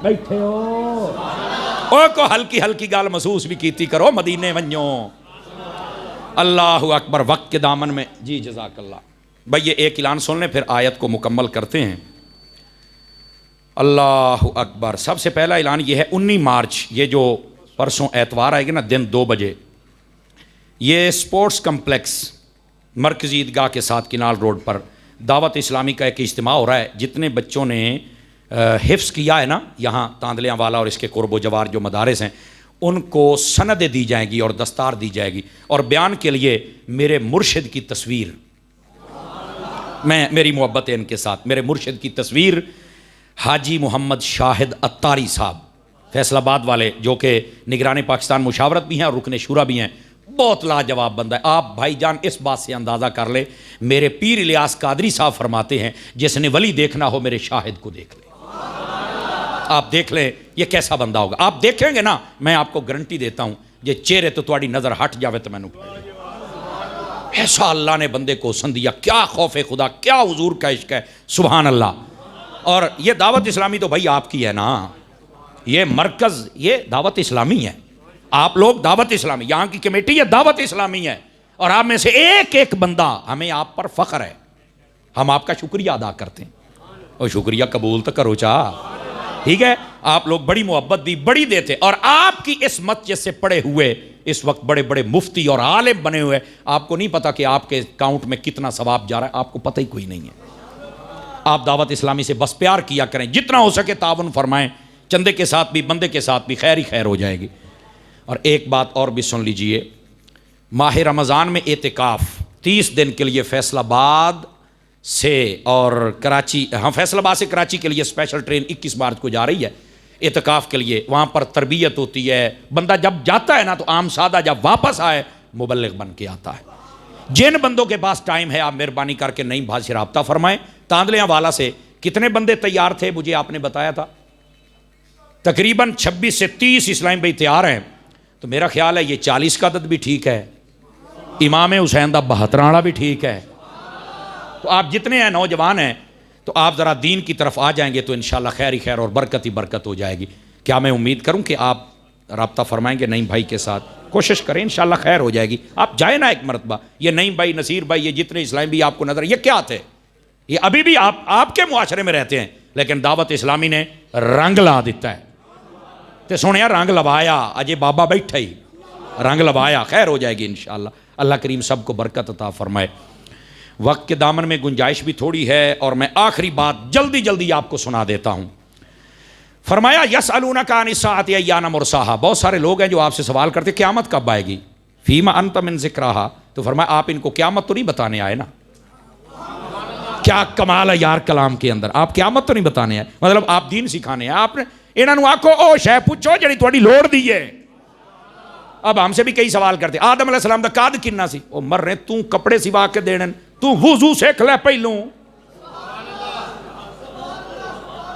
بیٹھے ہو, او کو ہلکی ہلکی گال محسوس بھی کیتی کرو, مدینے ونجو. اللہ اکبر. وقت کے دامن میں جی جزاک اللہ. بھئی یہ ایک اعلان سن لیں پھر آیت کو مکمل کرتے ہیں. اللہ اکبر. سب سے پہلا اعلان یہ ہے 19 مارچ, یہ جو پرسوں اتوار آئے گی نا دن 2 بجے, یہ سپورٹس کمپلیکس مرکزی عیدگاہ کے ساتھ کنال روڈ پر دعوت اسلامی کا ایک اجتماع ہو رہا ہے. جتنے بچوں نے حفظ کیا ہے نا یہاں تاندلیاں والا اور اس کے قرب و جوار جو مدارس ہیں, ان کو سندیں دی جائیں گی اور دستار دی جائے گی. اور بیان کے لیے میرے مرشد کی تصویر, میری محبت ہے ان کے ساتھ, میرے مرشد کی تصویر حاجی محمد شاہد اتاری صاحب فیصل آباد والے, جو کہ نگران پاکستان مشاورت بھی ہیں اور رکن شورا بھی ہیں. بہت لاجواب بندہ ہے. آپ بھائی جان اس بات سے اندازہ کر لے, میرے پیر الیاس قادری صاحب فرماتے ہیں جس نے ولی دیکھنا ہو میرے شاہد کو دیکھ لے. آپ دیکھ لیں یہ کیسا بندہ ہوگا. آپ دیکھیں گے نا, میں آپ کو گارنٹی دیتا ہوں یہ چہرے تو تھوڑی نظر ہٹ جاوے تو مینوں ایسا اللہ نے بندے کو حسن دیا. کیا خوف خدا, کیا حضور کا عشق ہے, سبحان اللہ. اور یہ دعوت اسلامی تو بھائی آپ کی ہے نا, یہ مرکز یہ دعوت اسلامی ہے. آپ لوگ دعوت اسلامی, یہاں کی کمیٹی یہ دعوت اسلامی ہے, اور آپ میں سے ایک ایک بندہ, ہمیں آپ پر فخر ہے, ہم آپ کا شکریہ ادا کرتے ہیں. اور شکریہ قبول تو کرو چاہ, ٹھیک ہے. آپ لوگ بڑی محبت دی, بڑی دیتے, اور آپ کی اس مسجد سے پڑے ہوئے اس وقت بڑے بڑے مفتی اور عالم بنے ہوئے, آپ کو نہیں پتا کہ آپ کے اکاؤنٹ میں کتنا ثواب جا رہا ہے, آپ کو پتہ ہی کوئی نہیں ہے. آپ دعوت اسلامی سے بس پیار کیا کریں, جتنا ہو سکے تعاون فرمائیں, چندے کے ساتھ بھی بندے کے ساتھ بھی خیر ہی خیر ہو جائے گی. اور ایک بات اور بھی سن لیجئے, ماہ رمضان میں اعتکاف 30 دن کے لیے فیصل آباد سے اور کراچی, ہاں فیصل آباد سے کراچی کے لیے اسپیشل ٹرین 21 مارچ کو جا رہی ہے اعتکاف کے لیے. وہاں پر تربیت ہوتی ہے, بندہ جب جاتا ہے نا تو عام سادہ جب واپس آئے مبلغ بن کے آتا ہے. جن بندوں کے پاس ٹائم ہے آپ مہربانی کر کے نئی بھائی سے رابطہ فرمائیں. تاندلیاں والا سے کتنے بندے تیار تھے مجھے آپ نے بتایا تھا, تقریباً 26 سے 30 اسلام بھائی تیار ہیں. تو میرا خیال ہے یہ 40 کا عدد بھی ٹھیک ہے, امام حسین دا 72 والا بھی ٹھیک ہے. تو آپ جتنے ہیں نوجوان ہیں تو آپ ذرا دین کی طرف آ جائیں گے تو انشاءاللہ خیر ہی خیر اور برکت ہی برکت ہو جائے گی. کیا میں امید کروں کہ آپ رابطہ فرمائیں گے نئی بھائی کے ساتھ, کوشش کریں انشاءاللہ خیر ہو جائے گی. آپ جائیں نا ایک مرتبہ. یہ نئی بھائی, نصیر بھائی, یہ جتنے اسلام بھی آپ کو نظر, یہ کیا تھے, یہ ابھی بھی آپ کے معاشرے میں رہتے ہیں, لیکن دعوت اسلامی نے رنگ لا دیتا ہے. تے سنیا رنگ لوایا, اجے بابا بیٹھا ہی رنگ لوایا, خیر ہو جائے گی انشاءاللہ. اللہ کریم سب کو برکت عطا فرمائے. وقت کے دامن میں گنجائش بھی تھوڑی ہے, اور میں آخری بات جلدی جلدی آپ کو سنا دیتا ہوں. فرمایا یسألونک عن الساعۃ ایان مرساہا, بہت سارے لوگ ہیں جو آپ سے سوال کرتے قیامت کب آئے گی, فیما انت من ذکرہا. تو فرمایا آپ ان کو قیامت تو نہیں بتانے آئے نا. کیا کمال ہے یار کلام کے اندر, آپ قیامت تو نہیں بتانے آئے, مطلب آپ دین سکھانے ہیں. آپ نے انہاں نوں آکھو او شے پوچھو جڑی تہاڈی لوڑ دی ہے. اب ہم سے بھی کئی سوال کرتے, آدم علیہ السلام دا قد کنا سی, او مر رہے تو کپڑے سوا کے دینے, تو وضو سیکھ لے پہلوں,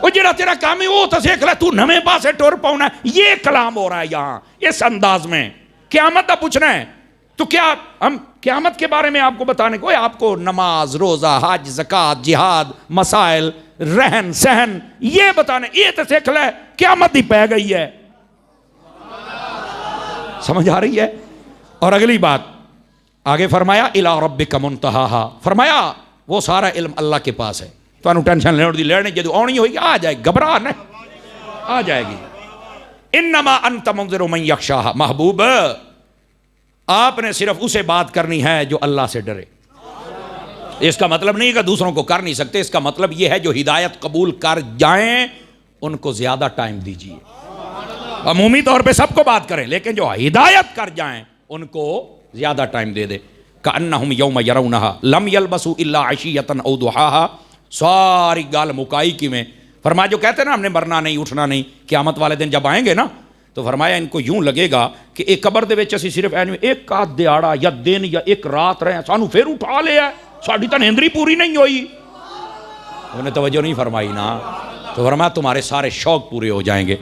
او جڑا تیرا کام ہے وہ تو سیکھ لے, تو نویں پاسے ٹر پاؤنا. یہ کلام ہو رہا ہے یہاں اس انداز میں. قیامت کا پوچھنا ہے تو کیا ہم قیامت کے بارے میں آپ کو بتانے کو, آپ کو نماز, روزہ, حج, زکوٰۃ, جہاد, مسائل, رہن سہن یہ بتانے, یہ تو سیکھ لے, قیامت ہی پہ گئی ہے. سمجھ آ رہی ہے. اور اگلی بات آگے فرمایا الی ربک منتہاہا, فرمایا وہ سارا علم اللہ کے پاس ہے, تو ٹینشن لینے دی لینے جدو آنی ہوئی آ جائے, گھبرا نہ, آ جائے گی. انما انت منذر من یخشاہا, محبوب آپ نے صرف اسے بات کرنی ہے جو اللہ سے ڈرے. اس کا مطلب نہیں کہ دوسروں کو کر نہیں سکتے, اس کا مطلب یہ ہے جو ہدایت قبول کر جائیں ان کو زیادہ ٹائم دیجیے. عمومی طور پہ سب کو بات کریں, لیکن جو ہدایت کر جائیں ان کو زیادہ ٹائم دے دے. کأنہم یوم یرونہا لم یلبسوا الا عشیۃ او ضحاہا. ساری گال مکائی کی میں فرمایا جو کہتے ہیں نا ہم نے مرنا نہیں اٹھنا نہیں, قیامت والے دن جب آئیں گے نا تو فرمایا ان کو یوں لگے گا کہ ایک قبر دے وچ اسی صرف ایک آدھ دیہاڑا یا دن یا ایک رات رہے, سانو پھر اٹھا لیا, ساڈی تو نیندری پوری نہیں ہوئی. انہوں نے توجہ نہیں فرمائی نا, تو فرمایا تمہارے سارے شوق پورے ہو جائیں گے.